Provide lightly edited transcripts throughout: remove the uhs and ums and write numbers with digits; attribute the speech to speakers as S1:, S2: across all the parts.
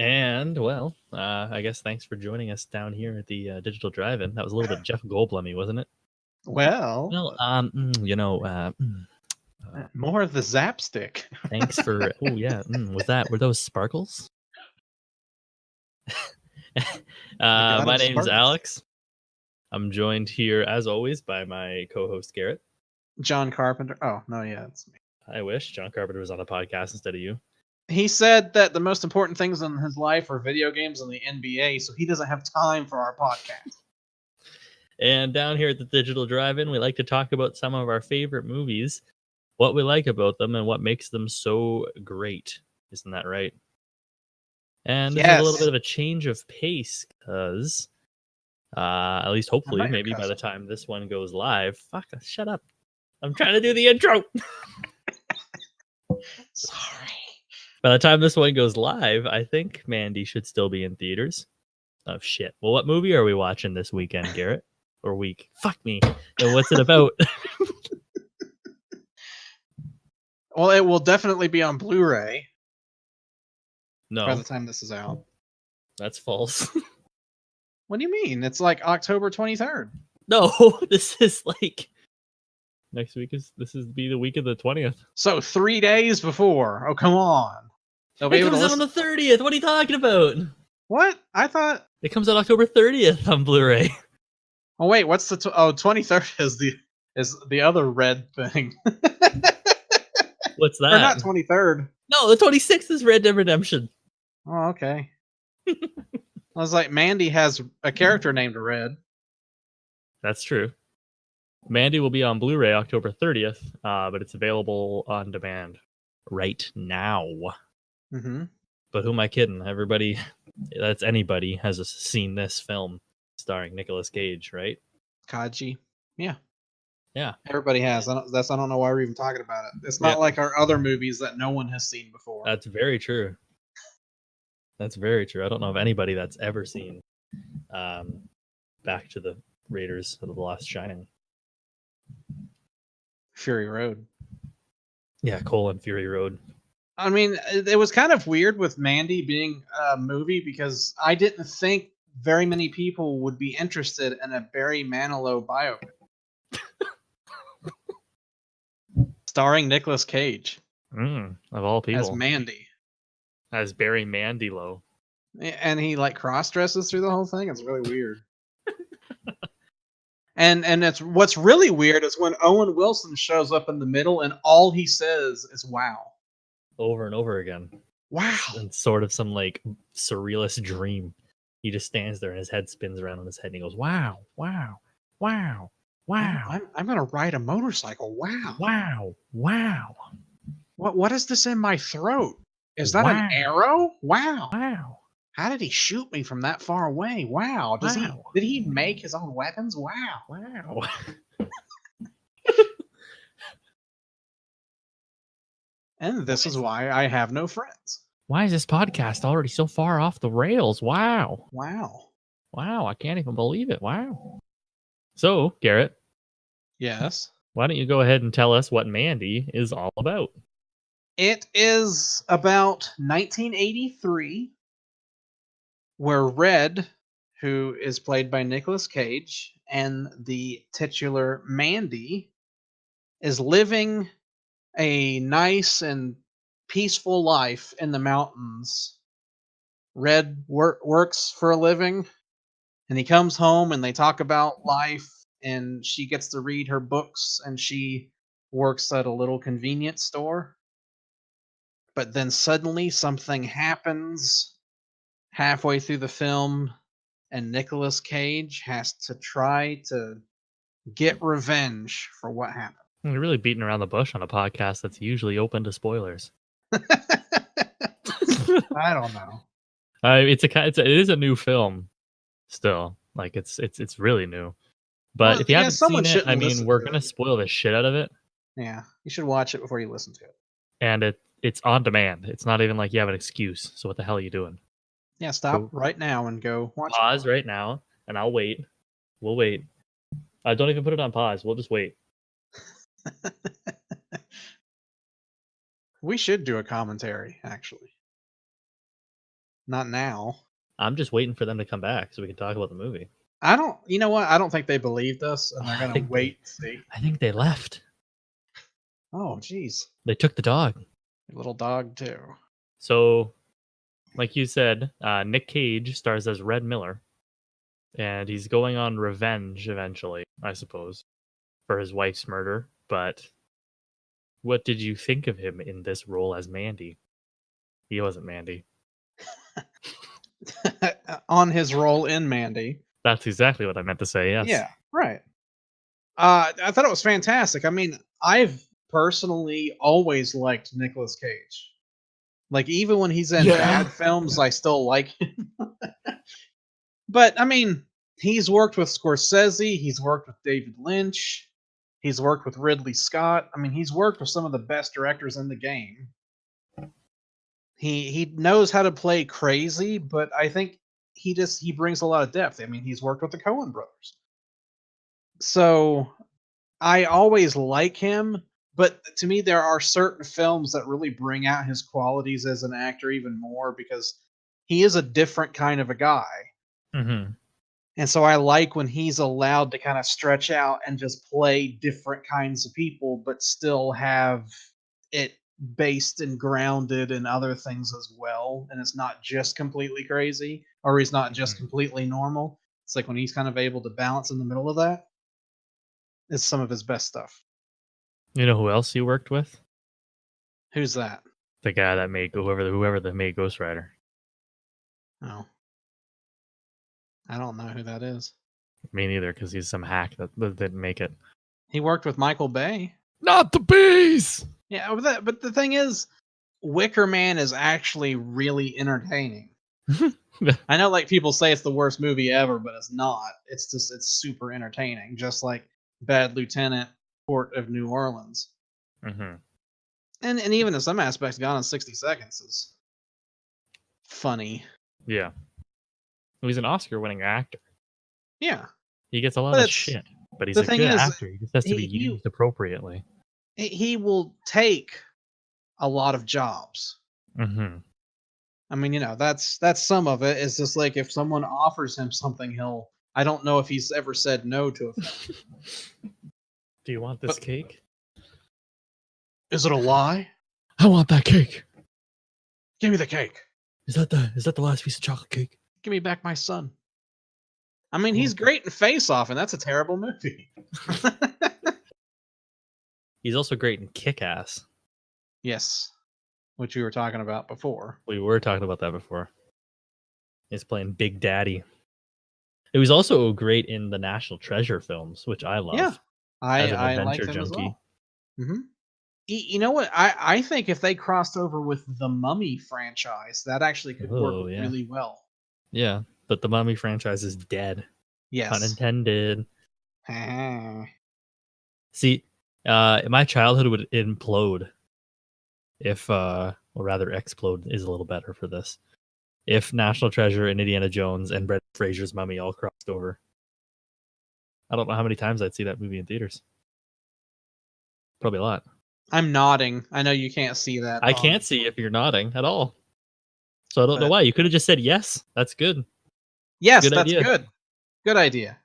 S1: And well, I guess thanks for joining us down here at the Digital Drive-In. That was a little bit Jeff Goldblummy, wasn't it?
S2: Well, more of the Zapstick.
S1: Thanks for. Oh yeah, were those sparkles? My name's Alex. I'm joined here as always by my co-host Garrett.
S2: John Carpenter. Oh no, yeah, it's me.
S1: I wish John Carpenter was on the podcast instead of you.
S2: He said that the most important things in his life are video games and the NBA, so he doesn't have time for our podcast.
S1: And down here at the Digital Drive-In, we like to talk about some of our favorite movies, what we like about them, and what makes them so great. Isn't that right? And this is a little bit of a change of pace, because at least hopefully, maybe by the time this one goes live, shut up. I'm trying to do the intro.
S2: Sorry.
S1: By the time this one goes live, I think Mandy should still be in theaters. Oh, shit. Well, what movie are we watching this weekend, Garrett? Or week? Fuck me. And what's it about?
S2: Well, it will definitely be on Blu-ray.
S1: No.
S2: By the time this is out.
S1: That's false.
S2: What do you mean? It's like October 23rd.
S1: No, this is like... Next week this is the week of the 20th.
S2: So 3 days before. Oh, come on.
S1: It comes out on the 30th. What are you talking about?
S2: What? I thought...
S1: It comes out October 30th on Blu-ray.
S2: Oh, wait. What's the... 23rd is the other red thing.
S1: What's that?
S2: Or not 23rd.
S1: No, the 26th is Red Dead Redemption.
S2: Oh, okay. I was like, Mandy has a character named Red.
S1: That's true. Mandy will be on Blu-ray October 30th, but it's available on demand right now.
S2: Mm-hmm.
S1: But who am I kidding? Everybody, that's anybody, has seen this film starring Nicolas Cage, right?
S2: Kaji. Yeah.
S1: Yeah.
S2: Everybody has. I don't know why we're even talking about it. It's not like our other movies that no one has seen before.
S1: That's very true. That's very true. I don't know of anybody that's ever seen Back to the Raiders of the Lost Shining.
S2: Fury Road.
S1: Yeah, Fury Road.
S2: I mean, it was kind of weird with Mandy being a movie because I didn't think very many people would be interested in a Barry Manilow biopic. Starring Nicolas Cage.
S1: Of all people.
S2: As Mandy.
S1: As Barry Manilow.
S2: And he like cross-dresses through the whole thing. It's really weird. And it's what's really weird is when Owen Wilson shows up in the middle and all he says is wow.
S1: Over and over again.
S2: Wow.
S1: And sort of some like surrealist dream. He just stands there and his head spins around on his head and he goes, wow, wow, wow, wow.
S2: I'm gonna ride a motorcycle. Wow.
S1: Wow. Wow.
S2: What is this in my throat? Is that an arrow? Wow.
S1: Wow.
S2: How did he shoot me from that far away? Wow. Did he make his own weapons? Wow.
S1: Wow.
S2: And this is why I have no friends.
S1: Why is this podcast already so far off the rails? Wow.
S2: Wow.
S1: Wow. I can't even believe it. Wow. So, Garrett.
S2: Yes.
S1: Why don't you go ahead and tell us what Mandy is all about?
S2: It is about 1983. Where Red, who is played by Nicolas Cage, and the titular Mandy is living a nice and peaceful life in the mountains. Red works for a living, and he comes home and they talk about life, and she gets to read her books, and she works at a little convenience store. But then suddenly something happens halfway through the film, and Nicolas Cage has to try to get revenge for what happened.
S1: You're really beating around the bush on a podcast that's usually open to spoilers.
S2: I don't know.
S1: It is a new film, still. Like it's really new. But if you haven't seen it, I mean, we're gonna spoil the shit out of it.
S2: Yeah, you should watch it before you listen to it.
S1: And it's on demand. It's not even like you have an excuse. So what the hell are you doing?
S2: Yeah, stop right now and go watch
S1: Pause right now, and I'll wait. We'll wait. Don't even put it on pause. We'll just wait.
S2: We should do a commentary, actually. Not now.
S1: I'm just waiting for them to come back so we can talk about the movie.
S2: You know what? I don't think they believed us, and they're
S1: I
S2: gonna
S1: think
S2: wait and see.
S1: I think they left.
S2: Oh, jeez.
S1: They took the dog.
S2: Little dog too.
S1: So, like you said, Nick Cage stars as Red Miller, and he's going on revenge eventually, I suppose, for his wife's murder. But what did you think of him in this role as Mandy? He wasn't Mandy.
S2: On his role in Mandy.
S1: That's exactly what I meant to say. Yes.
S2: Yeah, right. I thought it was fantastic. I mean, I've personally always liked Nicolas Cage. Like, even when he's in bad films, I still like him. But I mean, he's worked with Scorsese, he's worked with David Lynch, he's worked with Ridley Scott. I mean, he's worked with some of the best directors in the game. He knows how to play crazy, but I think he brings a lot of depth. I mean, he's worked with the Coen brothers. So I always like him, but to me there are certain films that really bring out his qualities as an actor even more because he is a different kind of a guy.
S1: Mm-hmm.
S2: And so I like when he's allowed to kind of stretch out and just play different kinds of people, but still have it based and grounded in other things as well. And it's not just completely crazy or he's not just completely normal. It's like when he's kind of able to balance in the middle of that, it's some of his best stuff.
S1: You know who else he worked with?
S2: Who's that?
S1: The guy that made whoever that made Ghost Rider.
S2: Oh. I don't know who that is.
S1: Me neither, because he's some hack that didn't make it.
S2: He worked with Michael Bay.
S1: Not the bees!
S2: Yeah, but the thing is, Wicker Man is actually really entertaining. I know, like, people say it's the worst movie ever, but it's not. It's super entertaining, just like Bad Lieutenant, Port of New Orleans.
S1: Mm-hmm.
S2: And even in some aspects, Gone in 60 Seconds is funny.
S1: Yeah. He's an Oscar-winning actor.
S2: Yeah.
S1: He gets a lot of shit, but he's a good actor. He just has to be used appropriately.
S2: He will take a lot of jobs.
S1: Mm-hmm.
S2: I mean, you know, that's some of it. It's just like if someone offers him something, I don't know if he's ever said no to a film.
S1: Do you want this cake?
S2: Is it a lie?
S1: I want that cake.
S2: Give me the cake.
S1: Is that the last piece of chocolate cake?
S2: Give me back my son. I mean, he's great in Face Off, and that's a terrible movie.
S1: He's also great in Kick-Ass.
S2: Yes, which we were talking about before.
S1: We were talking about that before. He's playing Big Daddy. It was also great in the National Treasure films, which I love.
S2: Yeah, I like
S1: adventure
S2: them
S1: junkie.
S2: as well. Mm-hmm. You know what? I think if they crossed over with the Mummy franchise, that actually could work really well.
S1: Yeah, but the Mummy franchise is dead.
S2: Yes.
S1: Pun intended. See, my childhood would implode if, or rather explode is a little better for this, if National Treasure and Indiana Jones and Brendan Fraser's Mummy all crossed over. I don't know how many times I'd see that movie in theaters. Probably a lot.
S2: I'm nodding. I know you can't see that.
S1: I can't see if you're nodding at all. So I don't know why. You could have just said yes. That's good.
S2: Yes, that's good. Good idea.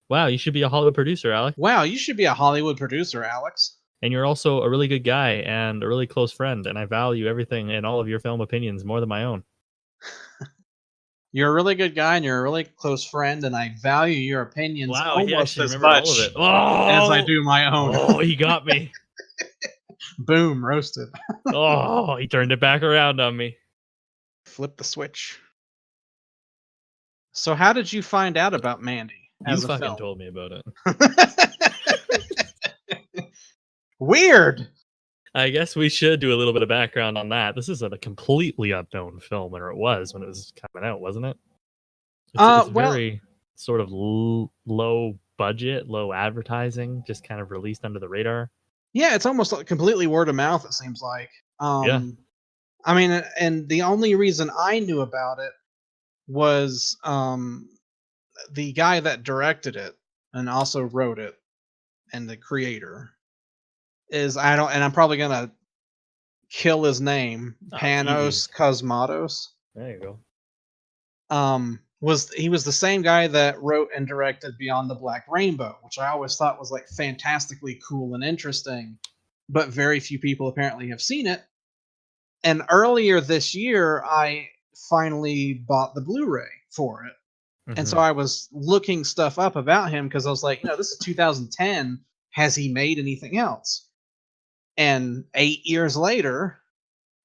S1: Wow, you should be a Hollywood producer, Alex.
S2: Wow, you should be a Hollywood producer, Alex.
S1: And you're also a really good guy and a really close friend, and I value everything and all of your film opinions more than my own.
S2: You're a really good guy and you're a really close friend, and I value your opinions almost as
S1: much
S2: as I do my own.
S1: Oh, he got me.
S2: Boom, roasted.
S1: Oh, he turned it back around on me.
S2: Flip the switch. So how did you find out about Mandy?
S1: You fucking told me about it.
S2: Weird.
S1: I guess we should do a little bit of background on that. This is a completely unknown film, or it was when it was coming out, wasn't it? It's very sort of low budget, low advertising, just kind of released under the radar.
S2: Yeah, it's almost like completely word of mouth, it seems like.
S1: Yeah.
S2: I mean, and the only reason I knew about it was the guy that directed it and also wrote it, and the creator is I'm probably gonna kill his name, Panos Cosmatos.
S1: There you go.
S2: was the same guy that wrote and directed Beyond the Black Rainbow, which I always thought was like fantastically cool and interesting, but very few people apparently have seen it. And earlier this year, I finally bought the Blu-ray for it. And so
S1: Mm-hmm.
S2: I was looking stuff up about him because I was like, this is 2010. Has he made anything else? And 8 years later,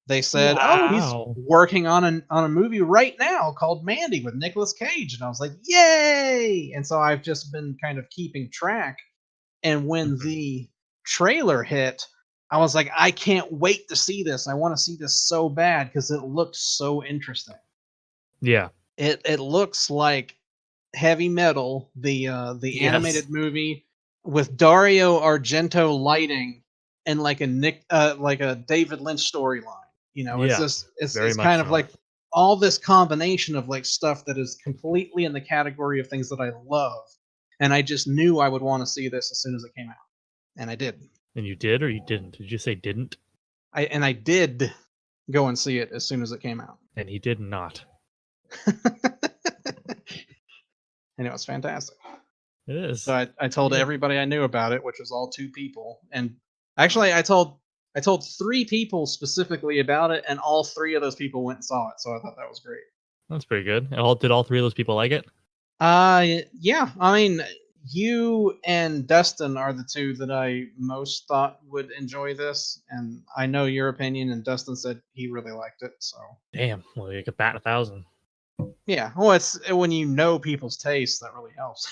S2: they said, "Oh, he's
S1: Wow.
S2: working on a movie right now called Mandy with Nicolas Cage." And I was like, "Yay!" And so I've just been kind of keeping track. And when
S1: Mhm.
S2: the trailer hit, I was like, "I can't wait to see this. I want to see this so bad because it looks so interesting."
S1: Yeah.
S2: It looks like Heavy Metal, the
S1: Yes.
S2: animated movie with Dario Argento lighting and like a David Lynch storyline. It's
S1: Yeah.
S2: just
S1: Very
S2: it's
S1: much
S2: kind of
S1: so.
S2: like all this combination of like stuff that is completely in the category of things that I love. And I just knew I would want to see this as soon as it came out. And I did.
S1: And you did or you didn't? Did you say didn't?
S2: I did go and see it as soon as it came out.
S1: And he did not.
S2: And it was fantastic.
S1: It
S2: So
S1: is.
S2: I told
S1: Yeah.
S2: everybody I knew about it, which was all two people. And actually, I told three people specifically about it, and all three of those people went and saw it. So I thought that was great.
S1: That's pretty good. Did all three of those people like it?
S2: Yeah. I mean, you and Dustin are the two that I most thought would enjoy this, and I know your opinion. And Dustin said he really liked it. So
S1: Damn. Well, you could bat 1,000.
S2: yeah. Well, it's when you know people's tastes that really helps.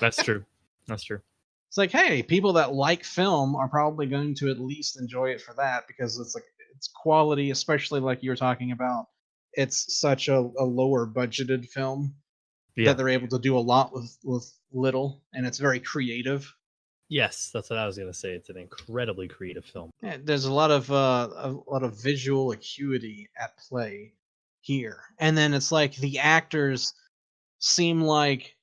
S1: That's true. That's true.
S2: It's like, hey, people that like film are probably going to at least enjoy it for that because it's quality, especially like you were talking about. It's such a lower budgeted film that
S1: Yeah.
S2: they're able to do a lot with little, and it's very creative.
S1: Yes, that's what I was gonna say. It's an incredibly creative film.
S2: Yeah, there's a lot of visual acuity at play here, and then it's like the actors seem like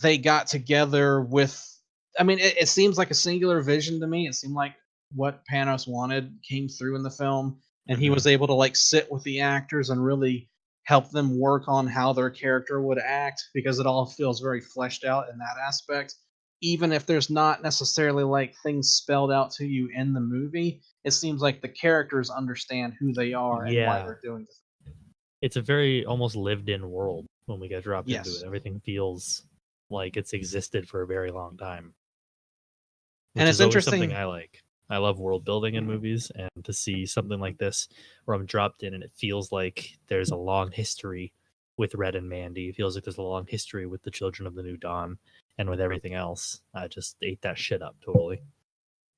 S2: they got together with. I mean, it seems like a singular vision to me. It seemed like what Panos wanted came through in the film, and he
S1: Hmm.
S2: was able to like sit with the actors and really help them work on how their character would act because it all feels very fleshed out in that aspect. Even if there's not necessarily like things spelled out to you in the movie, it seems like the characters understand who they are and why
S1: Yeah.
S2: they're doing this.
S1: It's a very almost lived in world when we get dropped into it.
S2: Yes,
S1: Everything feels like it's existed for a very long time,
S2: and
S1: which
S2: it's
S1: is always something
S2: interesting.
S1: I like. I love world building in movies, and to see something like this where I'm dropped in and it feels like there's a long history with Red and Mandy. It feels like there's a long history with the Children of the New Dawn and with everything else. I just ate that shit up totally.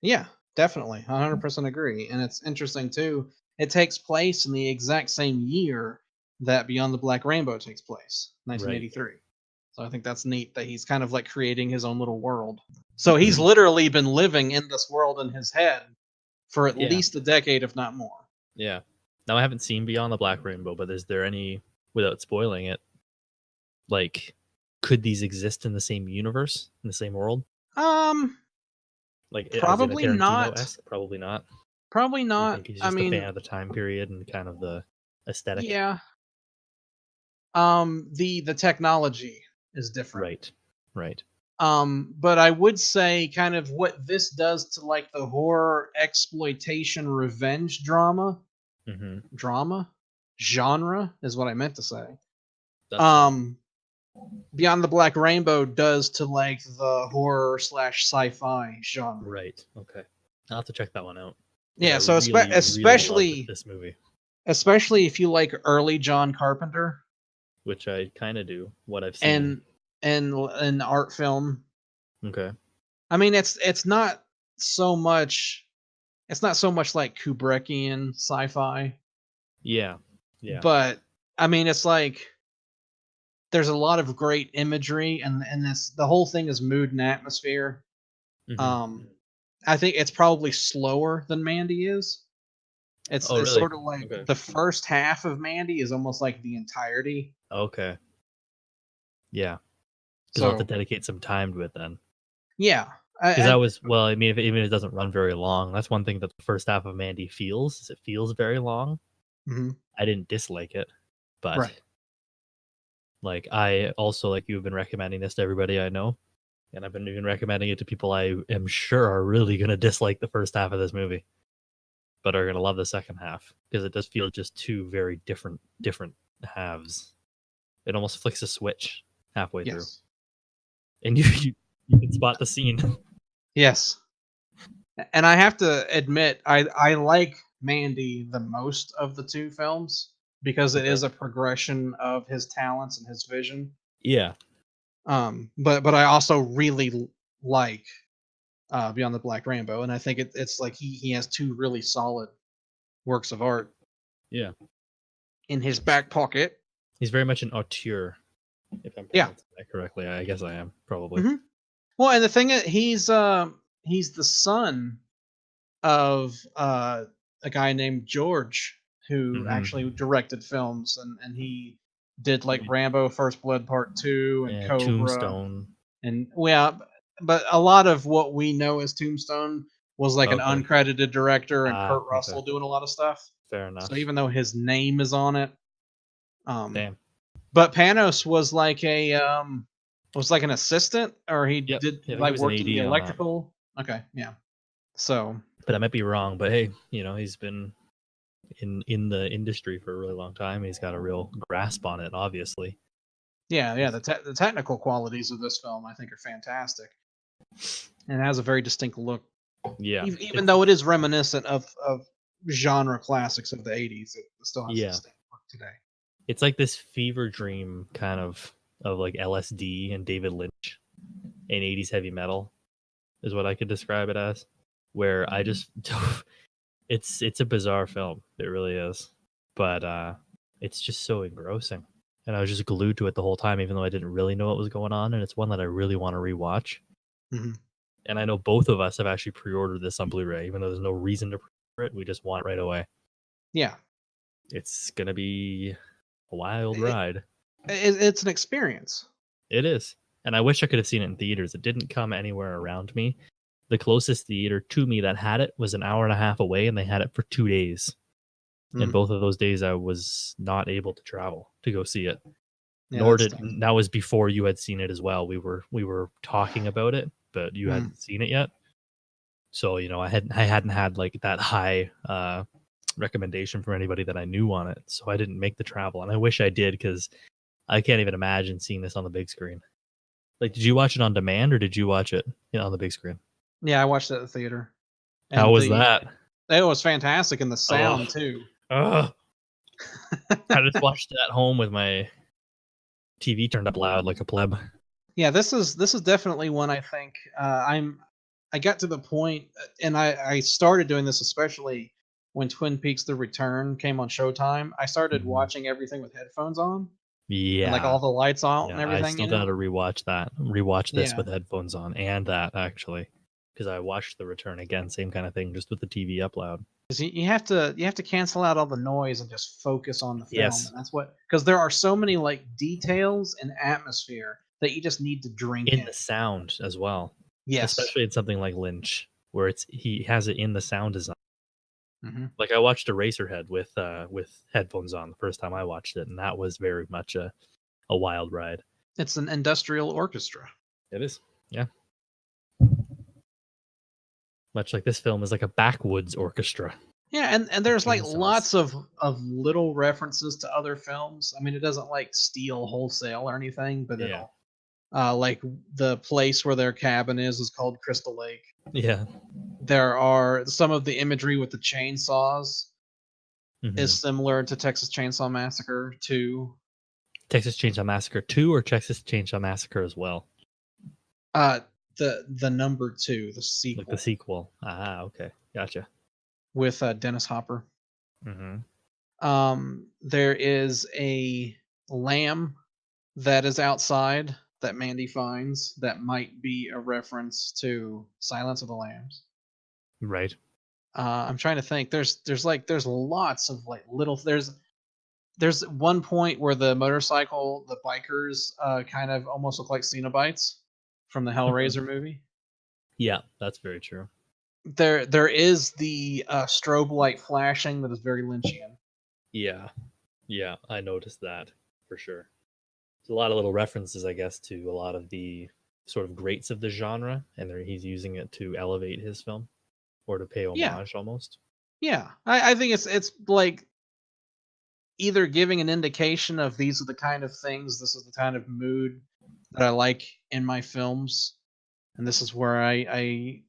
S2: Yeah, definitely. 100% agree. And it's interesting too. It takes place in the exact same year that Beyond the Black Rainbow takes place,
S1: Right.
S2: 1983. So I think that's neat that he's kind of like creating his own little world. So he's literally been living in this world in his head for at
S1: Yeah.
S2: least a decade, if not more.
S1: Yeah. Now I haven't seen Beyond the Black Rainbow, but is there any, without spoiling it, like, could these exist in the same universe, in the same world?
S2: Um,
S1: Like, as in a
S2: probably
S1: Tarantino
S2: not.
S1: esque? Probably not.
S2: Probably
S1: You
S2: not.
S1: think he's
S2: I
S1: just a fan
S2: mean,
S1: of the time period and kind of the aesthetic?
S2: yeah. The technology is different.
S1: Right. Right.
S2: But I would say kind of what this does to like the horror exploitation revenge
S1: Hmm.
S2: drama genre is what I meant to say.
S1: That's fine.
S2: Um, Beyond the Black Rainbow does to like the horror slash sci-fi genre.
S1: Right. Okay. I'll have to check that one out because I
S2: Yeah, so
S1: really, really loved this movie,
S2: especially if you like early John Carpenter
S1: which I kind of do. What I've seen.
S2: and and art film.
S1: Okay.
S2: I mean, so much it's not so much like Kubrickian sci-fi.
S1: Yeah. Yeah.
S2: But I mean, it's like there's a lot of great imagery, and this the whole thing is mood and atmosphere.
S1: Hmm.
S2: Um, I think it's probably slower than Mandy is.
S1: Oh,
S2: It's
S1: really?
S2: sort of like
S1: Okay.
S2: the first half of Mandy is almost like the entirety.
S1: Okay. Yeah. Because I'll have to
S2: So
S1: dedicate some time to it then.
S2: yeah,
S1: Because I was, well, I mean, if, even if it doesn't run very long, that's one thing that the first half of Mandy feels. Is it feels very long.
S2: mhm,
S1: I didn't dislike it, but
S2: right.
S1: Like, I also, like, you've been recommending this to everybody I know, and I've been even recommending it to people I am sure are really going to dislike the first half of this movie, but are going to love the second half, because it does feel just two very different halves. It almost flicks a switch halfway through,
S2: Yes.
S1: and you can spot the scene.
S2: Yes. And I have to admit, I like Mandy the most of the two films because it
S1: Okay.
S2: is a progression of his talents and his vision.
S1: Yeah,
S2: But I also really like Beyond the Black Rainbow, and I think it's like he has two really solid works of art
S1: yeah.
S2: in his back pocket.
S1: He's very much an auteur, if I'm
S2: Yeah.
S1: pronouncing that correctly. I guess I am, probably.
S2: hmm Well, and the thing is, he's the son of a guy named George who actually directed films, and he did like Rambo: First Blood Part 2 and
S1: Yeah,
S2: Cobra,
S1: Tombstone.
S2: and yeah, but a lot of what we know as Tombstone was like an
S1: Okay.
S2: uncredited director and Kurt
S1: Okay.
S2: Russell doing a lot of stuff.
S1: Fair enough.
S2: So even though his name is on it,
S1: Damn.
S2: but Panos was like an assistant, or he
S1: Yep.
S2: did
S1: Yeah, I think he
S2: like
S1: was an
S2: worked in the
S1: AD on that.
S2: electrical. Okay, yeah. So
S1: But I might be wrong. But hey, he's been in the industry for a really long time. He's got a real grasp on it, obviously.
S2: yeah, the technical qualities of this film I think are fantastic, and it has a very distinct look.
S1: Yeah.
S2: Even though it is reminiscent of genre classics of the '80s, it still has a distinct look today.
S1: It's like this fever dream kind of like LSD and David Lynch and 80s heavy metal is what I could describe it as. Where I just it's a bizarre film. It really is. But it's just so engrossing. And I was just glued to it the whole time, even though I didn't really know what was going on. And it's one that I really want to rewatch.
S2: Mm-hmm.
S1: And I know both of us have actually pre-ordered this on Blu-ray, even though there's no reason to pre-order it. We just want it right away.
S2: Yeah,
S1: It's gonna be a wild ride.
S2: it's an experience.
S1: It is. And I wish I could have seen it in theaters. It didn't come anywhere around me. The closest theater to me that had it was an hour and a half away, and they had it for 2 days. And both of those days I was not able to travel to go see it.
S2: Yeah,
S1: Nor did that was before you had seen it as well. We were talking about it, but you hadn't seen it yet. So, I hadn't had like that high recommendation from anybody that I knew on it. So I didn't make the travel. And I wish I did, because I can't even imagine seeing this on the big screen. Like, did you watch it on demand, or did you watch it on the big screen?
S2: Yeah, I watched it at the theater. And
S1: How was that?
S2: It was fantastic, and the sound too.
S1: I just watched it at home with my TV turned up loud like a pleb.
S2: Yeah, this is definitely one I think I got to the point, and I started doing this especially when Twin Peaks: The Return came on Showtime. I started watching everything with headphones on.
S1: Yeah,
S2: And like all the lights on and everything.
S1: I still got to rewatch this with headphones on, and that actually, because I watched The Return again, same kind of thing, just with the TV up loud.
S2: Because you have to cancel out all the noise and just focus on the film.
S1: Yes.
S2: And that's because there are so many like details and atmosphere that you just need to drink in
S1: the sound as well.
S2: Yes,
S1: especially in something like Lynch, where he has it in the sound design.
S2: Mm-hmm.
S1: Like, I watched Eraserhead with headphones on the first time I watched it, and that was very much a wild ride.
S2: It's an industrial orchestra.
S1: It is, yeah. Much like this film is like a backwoods orchestra.
S2: Yeah, and there's like lots of little references to other films. I mean, it doesn't like steal wholesale or anything, but it'll like the place where their cabin is called Crystal Lake.
S1: Yeah.
S2: There are some of the imagery with the chainsaws is similar to Texas Chainsaw Massacre 2.
S1: Texas Chainsaw Massacre 2 or Texas Chainsaw Massacre as well?
S2: The number 2, the sequel.
S1: Like the sequel. Ah, okay. Gotcha.
S2: With Dennis Hopper.
S1: Mm-hmm.
S2: There is a lamb that is outside that Mandy finds that might be a reference to Silence of the Lambs.
S1: Right.
S2: I'm trying to think. There's lots of like little. There's one point where the bikers kind of almost look like Cenobites from the Hellraiser movie.
S1: Yeah, that's very true.
S2: There is the strobe light flashing that is very Lynchian.
S1: Yeah, I noticed that for sure. a lot of little references, I guess, to a lot of the sort of greats of the genre, and he's using it to elevate his film or to pay
S2: Yeah,
S1: homage almost.
S2: yeah. I think it's like either giving an indication of these are the kind of things, this is the kind of mood that I like in my films, and this is where I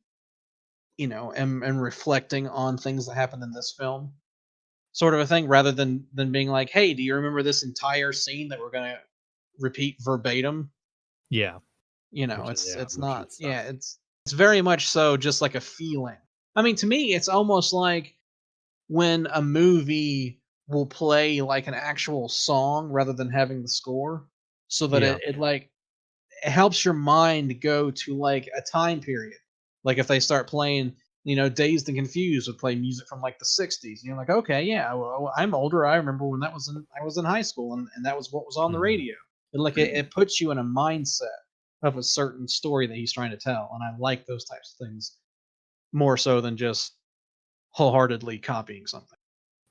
S2: am reflecting on things that happened in this film, sort of a thing, rather than being like, hey, do you remember this entire scene that we're gonna repeat verbatim?
S1: Yeah,
S2: You know,
S1: which is
S2: it's not.
S1: repeat
S2: Yeah,
S1: stuff.
S2: it's very much so just like a feeling. I mean, to me, it's almost like when a movie will play like an actual song rather than having the score, so that
S1: Yeah.
S2: it helps your mind go to like a time period. Like if they start playing, Dazed and Confused would play music from like the '60s, and you're like, okay, yeah, well, I'm older. I remember when I was in high school, and that was what was on the
S1: Mhm.
S2: radio. It puts you in a mindset of a certain story that he's trying to tell, and I like those types of things more so than just wholeheartedly copying something.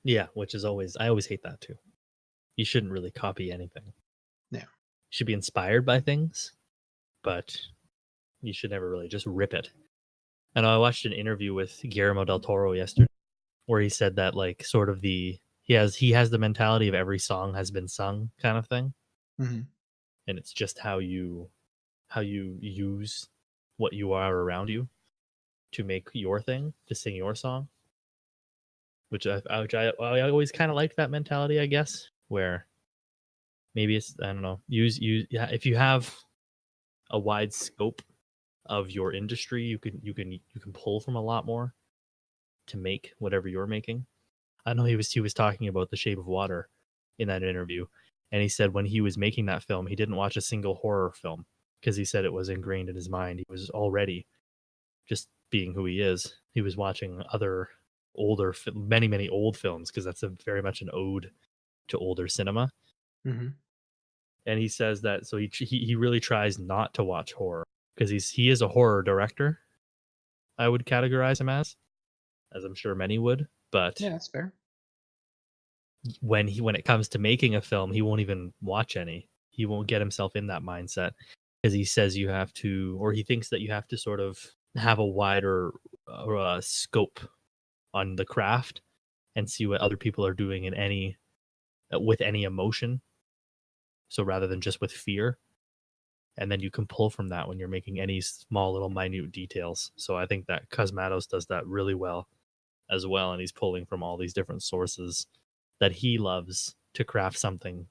S1: Yeah, which is I always hate that too. You shouldn't really copy anything. You
S2: Yeah.
S1: should be inspired by things, but you should never really just rip it. And I watched an interview with Guillermo del Toro yesterday where he said that like sort of he has the mentality of every song has been sung kind of thing,
S2: Hmm.
S1: and it's just how you use what you are around you to make your thing, to sing your song, which I always kind of liked that mentality, I guess, where maybe it's I don't know, use yeah, if you have a wide scope of your industry, you can pull from a lot more to make whatever you're making. I know he was talking about The Shape of Water in that interview, and he said when he was making that film, he didn't watch a single horror film because he said it was ingrained in his mind. He was already just being who he is. He was watching other many old films because that's a very much an ode to older cinema.
S2: Hmm.
S1: And he says that so he really tries not to watch horror because he is a horror director. I would categorize him as I'm sure many would, but
S2: Yeah, that's fair.
S1: when it comes to making a film, he won't even watch any. He won't get himself in that mindset because he says you have to, or he thinks that you have to sort of have a wider scope on the craft and see what other people are doing in any with any emotion. So rather than just with fear, and then you can pull from that when you're making any small little minute details. So I think that Cosmatos does that really well as well, and he's pulling from all these different sources that he loves to craft something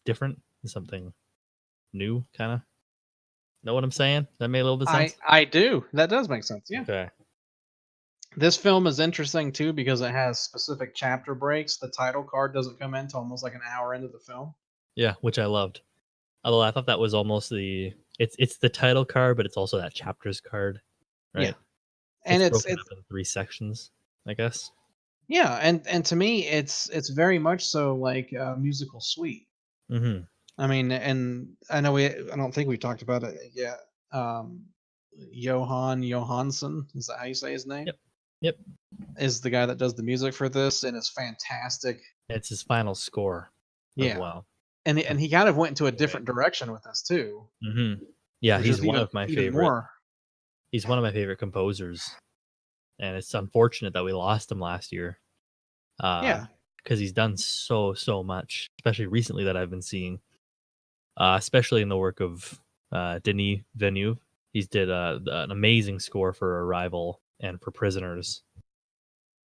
S1: different, something new, kind of. Know what I'm saying? That made a little bit of
S2: I
S1: sense.
S2: I do. That does make sense. Yeah.
S1: Okay.
S2: This film is interesting too because it has specific chapter breaks. The title card doesn't come in until almost like an hour into the film.
S1: Yeah, which I loved. Although I thought that was almost it's the title card, but it's also that chapters card,
S2: Yeah.
S1: right?
S2: And
S1: It's
S2: it's
S1: broken up in three sections, I guess.
S2: yeah, and to me it's very much so like a musical suite.
S1: Mm-hmm.
S2: I mean, and I don't think we talked about it yet. Um Jóhann Jóhannsson, is that how you say his name?
S1: Yep. Yep.
S2: Is the guy that does the music for this and is fantastic.
S1: It's his final score as
S2: Yeah.
S1: well.
S2: And he kind of went into a
S1: Great.
S2: different direction with this too,
S1: Mm-hmm. Yeah,
S2: which is even more.
S1: he's one of my favorite composers, and it's unfortunate that we lost him last year.
S2: Yeah.
S1: Because he's done so much, especially recently that I've been seeing, especially in the work of Denis Villeneuve. He's did an amazing score for Arrival and for Prisoners,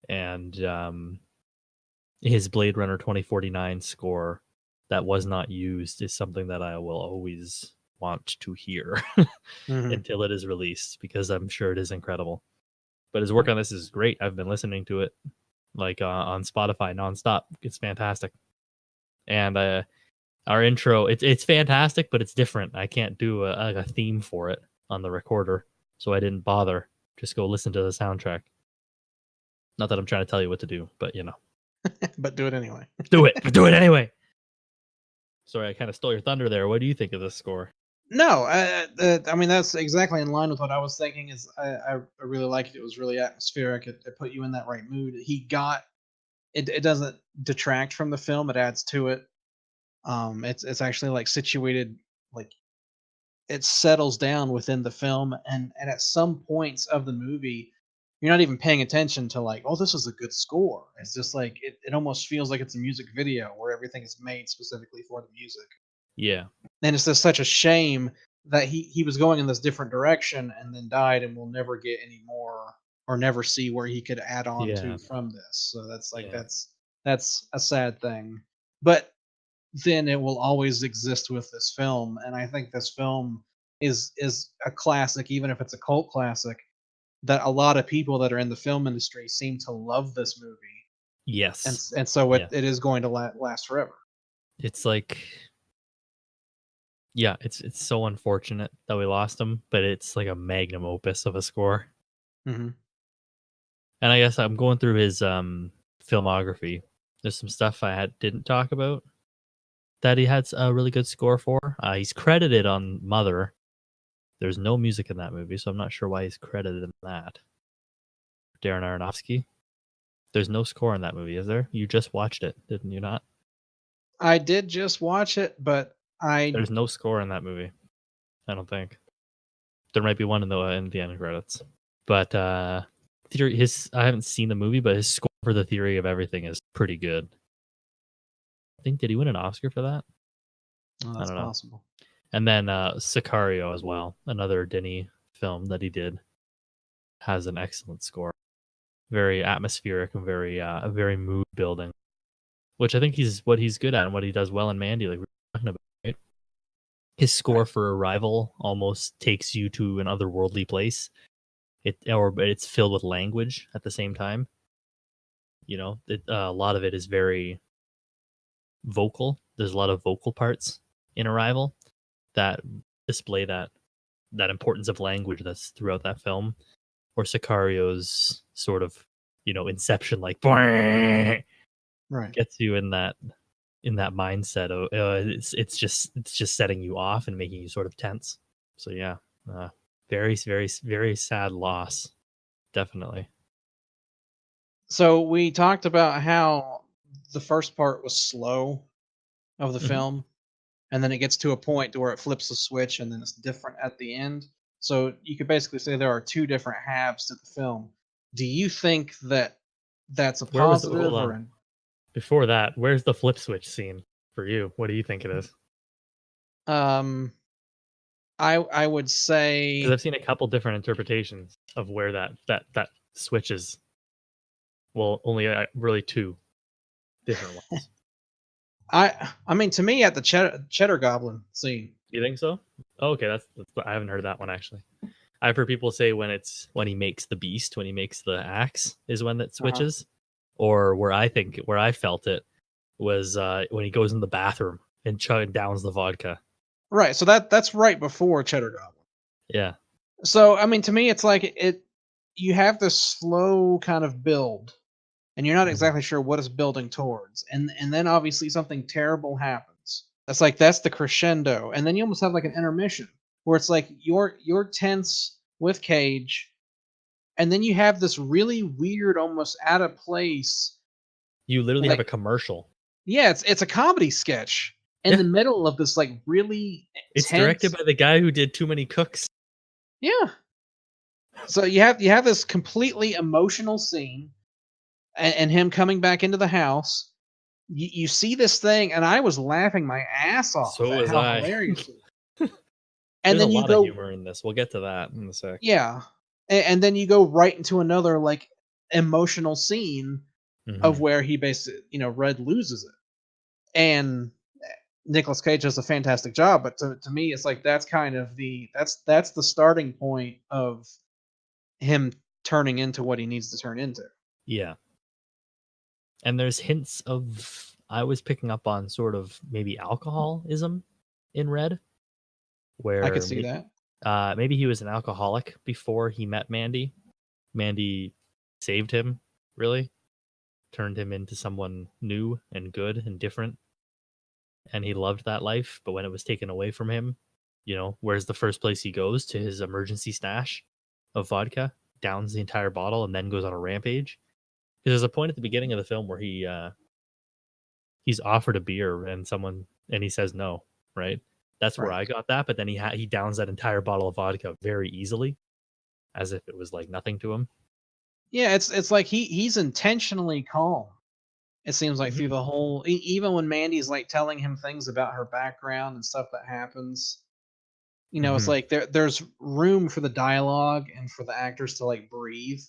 S1: and his Blade Runner 2049 score that was not used is something that I will always want to hear
S2: Mhm.
S1: until it is released because I'm sure it is incredible. But his work on this is great. I've been listening to it like on Spotify nonstop. It's fantastic. And our intro, it's fantastic, but it's different. I can't do a theme for it on the recorder, so I didn't bother. Just go listen to the soundtrack. Not that I'm trying to tell you what to do, but
S2: But do it anyway.
S1: do it anyway. Sorry, I kind of stole your thunder there. What do you think of this score?
S2: No, I mean that's exactly in line with what I was thinking. Is I really liked it. It was really atmospheric. It put you in that right mood. He got it. It doesn't detract from the film. It adds to it. It's actually like situated, like it settles down within the film, and at some points of the movie, you're not even paying attention to like, oh, this is a good score. It's just like it almost feels like it's a music video where everything is made specifically for the music.
S1: Yeah.
S2: And it's just such a shame that he was going in this different direction and then died, and we'll never get any more or never see where he could add on
S1: Yeah.
S2: to from this. So that's like
S1: Yeah.
S2: that's a sad thing. But then it will always exist with this film, and I think this film is a classic, even if it's a cult classic. That a lot of people that are in the film industry seem to love this movie,
S1: Yes.
S2: and so
S1: Yeah.
S2: it is going to last forever.
S1: It's like, yeah, it's so unfortunate that we lost him, but it's like a magnum opus of a score.
S2: Hmm.
S1: And I guess I'm going through his filmography. There's some stuff didn't talk about that he had a really good score for. He's credited on Mother. There's no music in that movie, so I'm not sure why he's credited in that. Darren Aronofsky. There's no score in that movie, is there? You just watched it, didn't you not?
S2: I did just watch it, but
S1: There's no score in that movie. I don't think. There might be one in the end credits. But I haven't seen the movie, but his score for The Theory of Everything is pretty good. I think, did he win an Oscar for that?
S2: oh,
S1: I
S2: that's
S1: don't know.
S2: possible.
S1: And then Sicario as well, another Denny film that he did, has an excellent score. Very atmospheric and very mood building, which I think what he's good at and what he does well in Mandy, like we were talking about, right? His score for Arrival almost takes you to an otherworldly place. It's filled with language at the same time. You know, a lot of it is very vocal. There's a lot of vocal parts in Arrival that display that importance of language that's throughout that film. Or Sicario's sort of, Inception, like
S2: Right.
S1: gets you in that mindset of it's just setting you off and making you sort of tense. So yeah, very very very sad loss, definitely.
S2: So we talked about how the first part was slow of the
S1: Mhm.
S2: film, and then it gets to a point to where it flips the switch, and then it's different at the end. So you could basically say there are two different halves to the film. Do you think that that's a
S1: Where was the hold
S2: positive or
S1: on
S2: an
S1: before that? Where's the flip switch scene for you? What do you think it is?
S2: um I would
S1: Because
S2: say
S1: I've seen a couple different interpretations of where that switch is. Well, only really two different ones.
S2: I mean, to me, at the cheddar goblin scene.
S1: You think so? Oh, okay, I haven't heard that one actually. I've heard people say when he makes the beast, when he makes the axe, is when it
S2: Uh-huh.
S1: switches. Or where I felt it was when he goes in the bathroom and downs the vodka.
S2: Right, so that's right before cheddar goblin.
S1: Yeah.
S2: So I mean, to me, it's like you have this slow kind of build, and you're not
S1: Mhm.
S2: exactly sure what it's building towards, and then obviously something terrible happens. That's the crescendo, and then you almost have like an intermission where it's like you're tense with Cage, and then you have this really weird, almost out of place,
S1: You literally have
S2: like
S1: a commercial.
S2: yeah, it's a comedy sketch in
S1: Yeah.
S2: the middle of this like really
S1: It's directed
S2: tense.
S1: by the guy who did Too Many Cooks.
S2: Yeah. So you have this completely emotional scene, and him coming back into the house. You see this thing, and I was laughing my ass off
S1: So
S2: at
S1: was
S2: how
S1: I.
S2: hilarious it is. And
S1: There's a
S2: then you
S1: lot of
S2: go,
S1: humor in this. We'll get to that in a sec.
S2: yeah, and then you go right into another like emotional scene of
S1: Hmm.
S2: where he basically, Red loses it, and Nicolas Cage does a fantastic job. But to me, it's like that's kind of that's the starting point of him turning into what he needs to turn into.
S1: Yeah. And there's hints of, I was picking up on sort of maybe alcoholism in Red,
S2: I could
S1: where
S2: see that.
S1: maybe he was an alcoholic before he met Mandy. Mandy saved him, really, turned him into someone new and good and different. And he loved that life. But when it was taken away from him, where's the first place he goes? To his emergency stash of vodka, downs the entire bottle, and then goes on a rampage. Because there's a point at the beginning of the film where he he's offered a beer and he says no, right? That's where
S2: Right.
S1: I got that. But then he downs that entire bottle of vodka very easily, as if it was like nothing to him.
S2: Yeah, it's like he's intentionally calm. It seems like through
S1: Mhm.
S2: the whole, even when Mandy's like telling him things about her background and stuff that happens, it's
S1: Mhm.
S2: like there's room for the dialogue and for the actors to like breathe,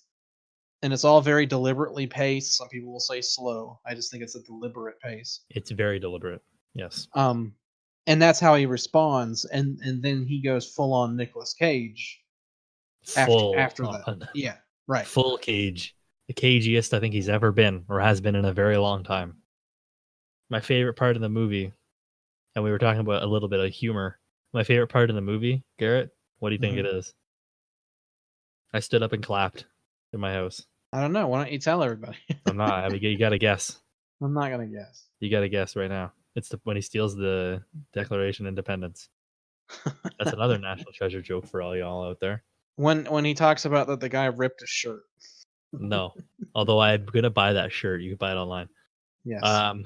S2: and it's all very deliberately paced. Some people will say slow. I just think it's a deliberate pace.
S1: It's very deliberate. Yes.
S2: Um, and that's how he responds, and then he goes full on Nicolas Cage
S1: Full
S2: after that.
S1: on.
S2: Yeah, right.
S1: Full Cage. The cagiest I think he's ever been or has been in a very long time. My favorite part of the movie, and we were talking about a little bit of humor. My favorite part of the movie, Garrett, what do you think
S2: Mhm.
S1: it is? I stood up and clapped in my house.
S2: I don't know. Why don't you tell everybody?
S1: I'm not. I mean, you got to guess.
S2: I'm not gonna guess.
S1: You got to guess right now. It's when he steals the Declaration of Independence. That's another National Treasure joke for all y'all out there.
S2: When he talks about that the guy ripped his shirt.
S1: No, although I'm gonna buy that shirt. You can buy it online.
S2: Yes.
S1: Um,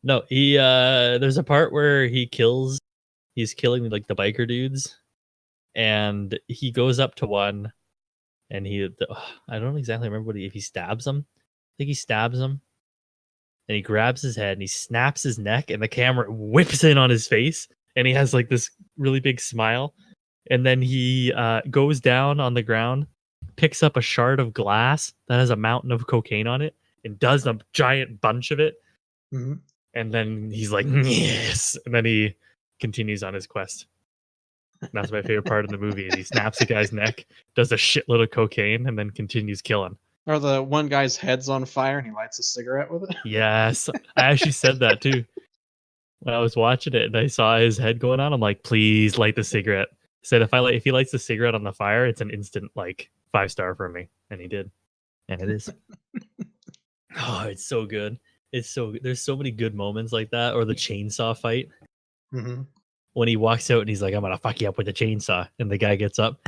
S1: no, he there's a part where he's killing like the biker dudes, and he goes up to one, and I don't exactly remember if he stabs him. I think he stabs him, and he grabs his head and he snaps his neck, and the camera whips in on his face, and he has like this really big smile, and then he goes down on the ground, picks up a shard of glass that has a mountain of cocaine on it, and does a giant bunch of it,
S2: Mhm.
S1: and then he's like, yes, and then he continues on his quest. And that's my favorite part of the movie is he snaps the guy's neck, does a shitload of cocaine, and then continues killing.
S2: Or the one guy's head's on fire and he lights a cigarette with it.
S1: Yes, I actually said that too when I was watching it, and I saw his head going on. I'm like, please light the cigarette. I said if he lights the cigarette on the fire, it's an instant like 5-star for me, and he did, and it is. Oh, it's so good. There's so many good moments like that, or the chainsaw fight
S2: Mhm.
S1: when he walks out and he's like, I'm gonna fuck you up with the chainsaw, and the guy gets up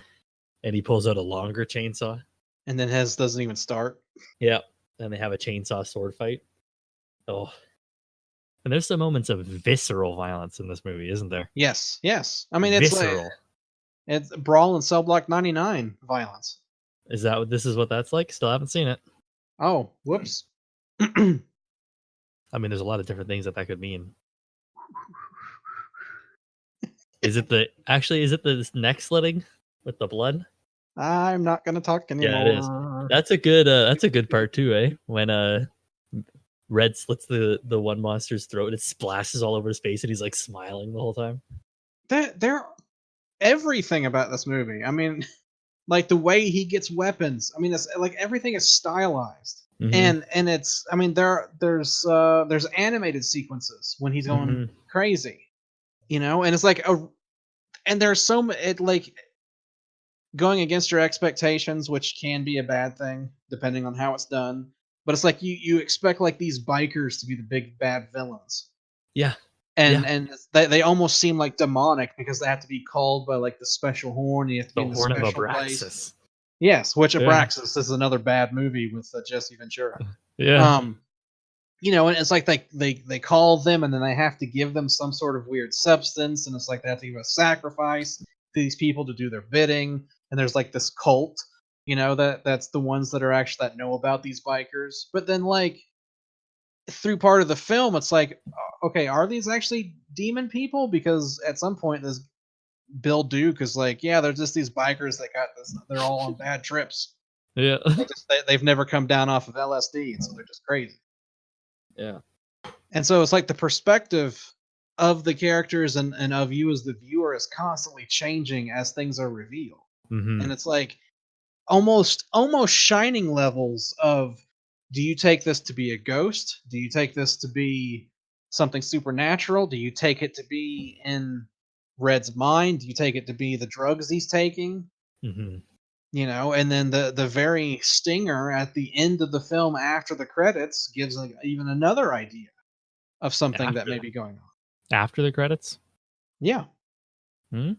S1: and he pulls out a longer chainsaw.
S2: And then his doesn't even start.
S1: Yeah, and they have a chainsaw sword fight. Oh, and there's some moments of visceral violence in this movie, isn't there?
S2: Yes, yes. I mean,
S1: Visceral.
S2: it's brawl in Cell Block 99 violence.
S1: Is that what this is? What that's like? Still haven't seen it.
S2: Oh, whoops.
S1: I mean, there's a lot of different things that could mean. Is it the neck slitting with the blood?
S2: I'm not gonna talk
S1: Yeah, it is.
S2: anymore.
S1: That's a good part too, eh? When Red slits the one monster's throat, it splashes all over his face, and he's like smiling the whole time.
S2: There everything about this movie. I mean, like the way he gets weapons. I mean, it's like everything is stylized.
S1: Mm-hmm.
S2: And it's I mean there's animated sequences when he's going
S1: Mm-hmm.
S2: crazy, and it's like and there's it like going against your expectations, which can be a bad thing depending on how it's done. But it's like you expect like these bikers to be the big bad villains,
S1: Yeah.
S2: and
S1: Yeah.
S2: and they almost seem like demonic because they have to be called by like the special horn. You have to be
S1: The
S2: in the
S1: Horn of
S2: special place.
S1: Abraxas.
S2: Yes, which
S1: Yeah.
S2: Abraxas is another bad movie with Jesse Ventura.
S1: Yeah.
S2: Um, and it's like they call them and then they have to give them some sort of weird substance, and it's like they have to give a sacrifice to these people to do their bidding. And there's like this cult, that's the ones that are actually that know about these bikers. But then like through part of the film, it's like, okay, are these actually demon people? Because at some point this Bill Duke is like, yeah, they're just these bikers that got this. They're all on bad trips.
S1: Yeah.
S2: They've never come down off of LSD, and so they're just crazy.
S1: Yeah.
S2: And so it's like the perspective of the characters and of you as the viewer is constantly changing as things are revealed.
S1: Mm-hmm.
S2: And it's like almost shining levels of, do you take this to be a ghost? Do you take this to be something supernatural? Do you take it to be in Red's mind? Do you take it to be the drugs he's taking?
S1: Mm-hmm.
S2: And then the very stinger at the end of the film after the credits gives even another idea of something that may
S1: After
S2: be going on.
S1: after the credits.
S2: Yeah.
S1: Hmm?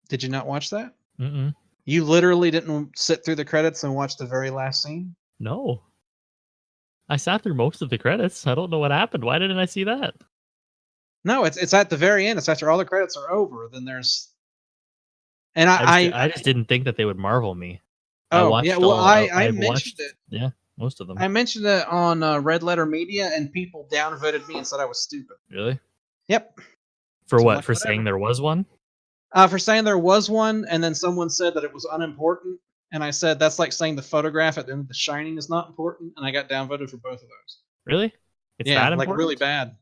S2: Did you not watch that?
S1: Mm-mm.
S2: You literally didn't sit through the credits and watch the very last scene?
S1: No. I sat through most of the credits. I don't know what happened. Why didn't I see that?
S2: No, it's at the very end. It's after all the credits are over. Then there's and
S1: I just didn't think that they would Marvel me. I
S2: oh yeah,
S1: watched
S2: well
S1: all.
S2: I
S1: I've
S2: mentioned
S1: watched,
S2: it.
S1: yeah, most of them.
S2: I mentioned it on Red Letter Media, and people downvoted me and said I was stupid.
S1: Really?
S2: Yep.
S1: For
S2: So I'm
S1: what?
S2: like,
S1: For saying
S2: whatever.
S1: there was one?
S2: For saying there was one, and then someone said that it was unimportant, and I said that's like saying the photograph at the end of The Shining is not important, and I got downvoted for both of those.
S1: Really? It's
S2: Yeah,
S1: that
S2: like really
S1: important?
S2: bad.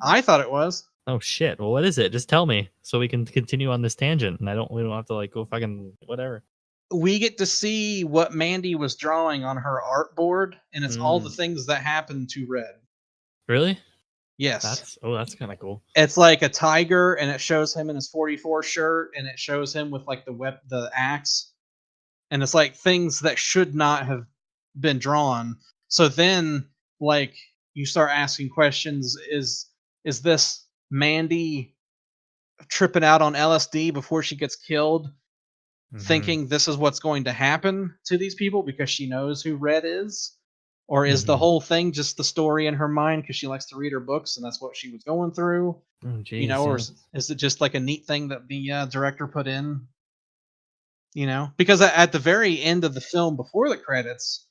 S2: I thought it was.
S1: Oh shit. Well, what is it? Just tell me so we can continue on this tangent, and we don't have to like go fucking whatever.
S2: We get to see what Mandy was drawing on her art board, and it's all the
S1: Mm,
S2: things that happened to Red.
S1: really?
S2: Yes.
S1: That's kind of cool.
S2: It's like a tiger, and it shows him in his 44 shirt, and it shows him with like the axe, and it's like things that should not have been drawn. So then, like, you start asking questions: is this Mandy tripping out on LSD before she gets killed,
S1: Mm-hmm.
S2: thinking this is what's going to happen to these people because she knows who Red is? Or is the
S1: Mm-hmm.
S2: whole thing just the story in her mind because she likes to read her books and that's what she was going through?
S1: Oh,
S2: You know,
S1: jeez,
S2: or
S1: yeah.
S2: is it just like a neat thing that the director put in? You know, because at the very end of the film, before the credits,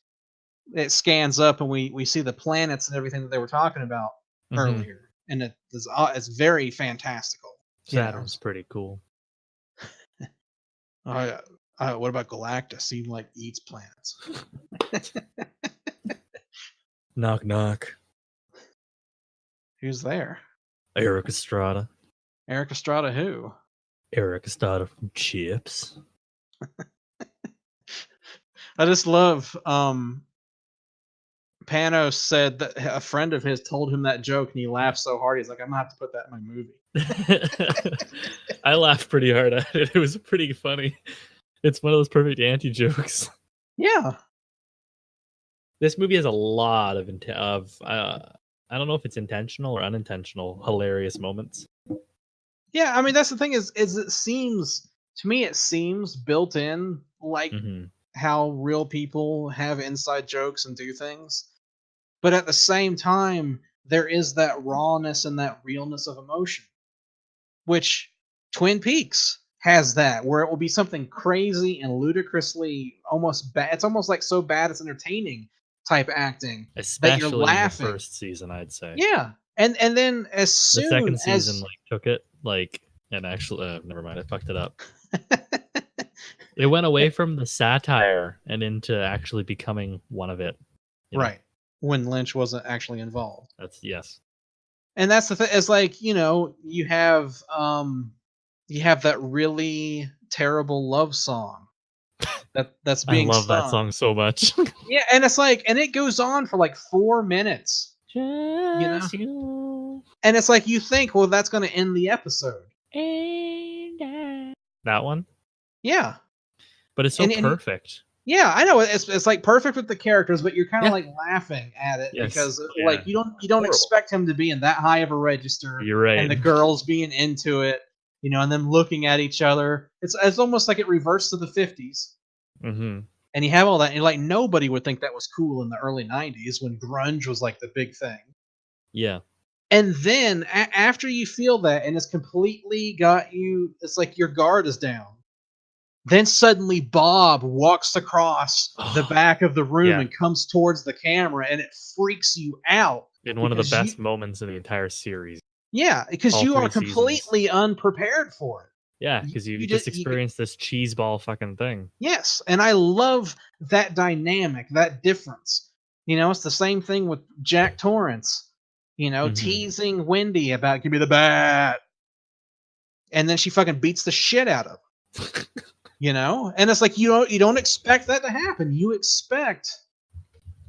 S2: it scans up and we see the planets and everything that they were talking about
S1: Mm-hmm.
S2: earlier, and it's very fantastical. You know,
S1: Saturn's pretty cool.
S2: uh, what about Galactus? He like eats planets.
S1: Knock knock.
S2: Who's there?
S1: Erik Estrada.
S2: Erik Estrada. Who?
S1: Erik Estrada from Chips.
S2: I just love. Panos said that a friend of his told him that joke, and he laughed so hard. He's like, "I'm gonna have to put that in my movie."
S1: I laughed pretty hard at it. It was pretty funny. It's one of those perfect anti jokes.
S2: Yeah,
S1: This movie has a lot of I don't know if it's intentional or unintentional hilarious moments.
S2: yeah. I mean, that's the thing is it seems to me it seems built in like
S1: Mm-hmm.
S2: how real people have inside jokes and do things, but at the same time, there is that rawness and that realness of emotion, which Twin Peaks has that, where it will be something crazy and ludicrously almost bad. It's almost like so bad it's entertaining type acting that you're
S1: Especially in the
S2: laughing.
S1: first season, I'd say.
S2: Yeah, and then as
S1: The
S2: soon
S1: second season
S2: as
S1: like took it like and actually never mind, I fucked it up. It went away from the satire and into actually becoming one of it. You know,
S2: right when Lynch wasn't actually involved,
S1: that's yes.
S2: and that's the thing. It's like you have that really terrible love song that's
S1: I
S2: being
S1: love that
S2: sung.
S1: song so much.
S2: Yeah, and it's like, and it goes on for like 4 minutes, you know,
S1: Just you
S2: and it's like you think, well, that's going to end the episode.
S1: and I. That one,
S2: Yeah,
S1: but it's so
S2: and
S1: perfect.
S2: yeah, I know it's like perfect with the characters, but you're kind of
S1: Yeah.
S2: like laughing at it
S1: Yes.
S2: because
S1: Yeah.
S2: like you don't
S1: Horrible.
S2: expect him to be in that high of a register,
S1: You're right.
S2: and the girls being into it, and them looking at each other. It's almost like it reversed to the 50s.
S1: Mm-hmm.
S2: And you have all that, and you're like, nobody would think that was cool in the early 90s when grunge was like the big thing.
S1: Yeah.
S2: And then after you feel that, and it's completely got you, it's like your guard is down. Then suddenly Bob walks across the back of the room
S1: Yeah.
S2: and comes towards the camera, and it freaks you out.
S1: In one of the
S2: because
S1: best
S2: you,
S1: moments in the entire series.
S2: yeah, because
S1: All
S2: you are
S1: 3 seasons.
S2: completely unprepared for it.
S1: Yeah, because you
S2: just
S1: just experienced this cheeseball fucking thing.
S2: yes, and I love that dynamic, that difference. It's the same thing with Jack Torrance,
S1: Mhm.
S2: teasing Wendy about give me the bat, and then she fucking beats the shit out of him. And it's like you don't expect that to happen. You expect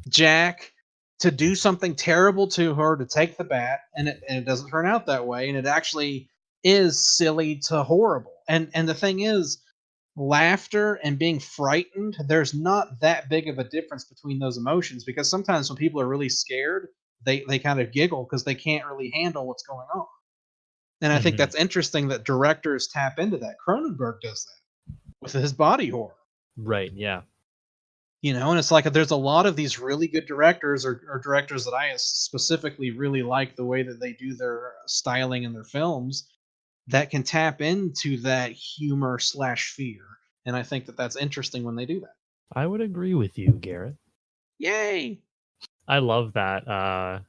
S2: Jack to do something terrible to her, to take the bat, and it doesn't turn out that way, and it actually is silly to horrible. And the thing is, laughter and being frightened, there's not that big of a difference between those emotions, because sometimes when people are really scared, they kind of giggle because they can't really handle what's going on. And I think
S1: Mhm.
S2: that's interesting that directors tap into that. Cronenberg does that with his body horror.
S1: Right, yeah.
S2: And it's like there's a lot of these really good directors or directors that I specifically really like the way that they do their styling in their films that can tap into that humor slash fear. And I think that that's interesting when they do that.
S1: I would agree with you, Garrett.
S2: Yay!
S1: I love that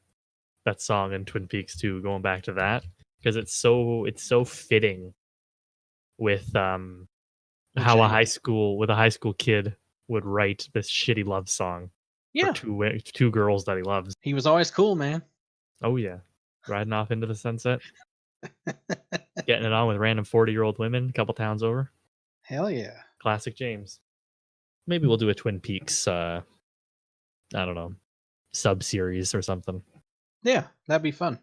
S1: song in Twin Peaks too, going back to that, because it's so fitting with
S2: With
S1: how a
S2: Django.
S1: high school kid would write this shitty love song for
S2: Yeah.
S1: two girls that he loves.
S2: He was always cool, man.
S1: Oh yeah. Riding off into the sunset, getting it on with random 40-year-old women a couple towns over.
S2: Hell yeah.
S1: Classic James. Maybe we'll do a Twin Peaks I don't know, sub series or something.
S2: Yeah, that'd be fun.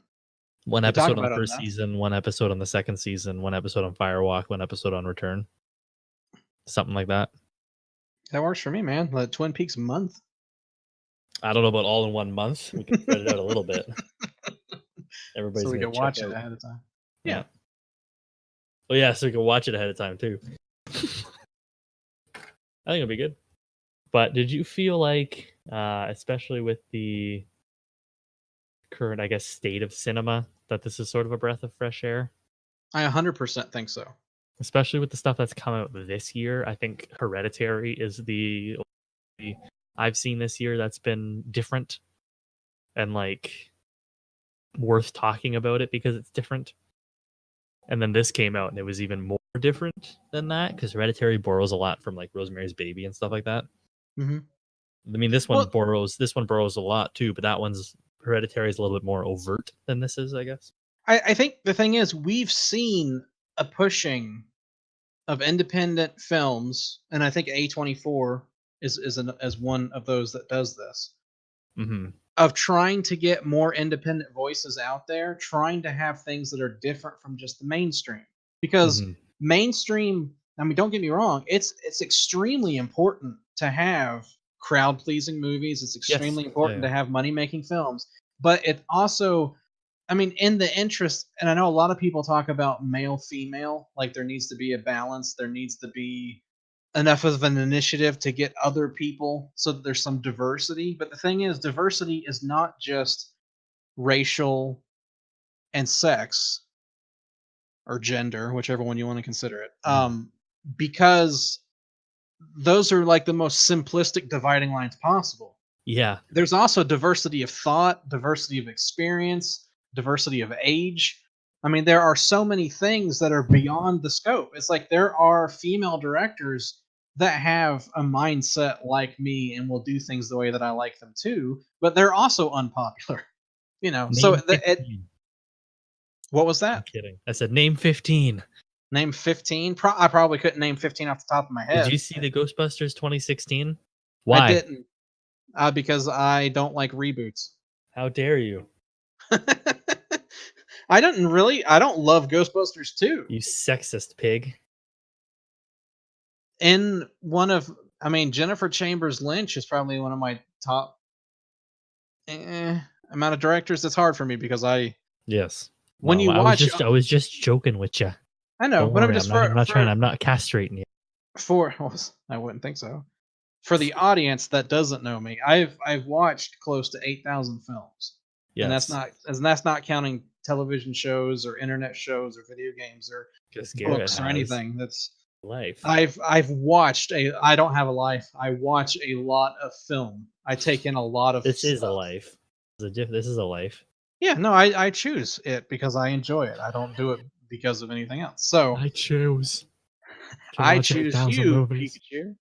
S1: One
S2: We talk
S1: episode on the
S2: about it
S1: first
S2: enough.
S1: season, one episode on the second season, one episode on Firewalk, one episode on Return. Something like that.
S2: That works for me, man. The Twin Peaks month.
S1: I don't know about all in 1 month. We can spread it out a little bit. Everybody's
S2: So we
S1: gonna
S2: can watch
S1: check
S2: it
S1: out.
S2: ahead of time.
S1: Yeah. Oh yeah, so we can watch it ahead of time too. I think it'll be good. But did you feel like, especially with the current, I guess, state of cinema, that this is sort of a breath of fresh air?
S2: I 100% think so.
S1: Especially with the stuff that's come out this year. I think Hereditary is the I've seen this year that's been different and like worth talking about it because it's different. And then this came out and it was even more different than that because Hereditary borrows a lot from like Rosemary's Baby and stuff like that.
S2: Mm-hmm.
S1: I mean, this one borrows a lot too, but that one's Hereditary is a little bit more overt than this is, I guess.
S2: I think the thing is, we've seen a pushing of independent films, and I think A24 is one of those that does this.
S1: Mm-hmm.
S2: Of trying to get more independent voices out there, trying to have things that are different from just the mainstream. Because mainstream, I mean, don't get me wrong, it's extremely important to have crowd pleasing movies. It's extremely important to have money making films, but it also, I mean, in the interest, and I know a lot of people talk about male female, like there needs to be a balance, there needs to be enough of an initiative to get other people so that there's some diversity. But the thing is, diversity is not just racial and sex or gender, whichever one you want to consider it. Because those are like the most simplistic dividing lines possible.
S1: Yeah.
S2: There's also diversity of thought, diversity of experience, diversity of age. I mean, there are so many things that are beyond the scope. It's like there are female directors that have a mindset like me and will do things the way that I like them too, but they're also unpopular. So what was that?
S1: I'm kidding. I said name 15.
S2: Name 15? I probably couldn't name 15 off the top of my head.
S1: Did you see the Ghostbusters 2016? Why?
S2: I didn't. Because I don't like reboots.
S1: How dare you?
S2: I don't love Ghostbusters 2.
S1: You sexist pig.
S2: Jennifer Chambers Lynch is probably one of my top amount of directors. It's hard for me because
S1: Yes.
S2: When you watch,
S1: I was just joking with you.
S2: I know,
S1: Don't
S2: but
S1: worry, I'm not castrating you.
S2: I wouldn't think so. For the audience that doesn't know me, I've watched close to 8,000 films. Yes. And that's not counting television shows or internet shows or video games or books or anything. That's
S1: life.
S2: I've watched I don't have a life. I watch a lot of film. I take in a lot of
S1: This
S2: stuff.
S1: is a life. This is a life.
S2: Yeah, no, I choose it because I enjoy it. I don't do it because of anything else. So
S1: I choose
S2: you, Pikachu.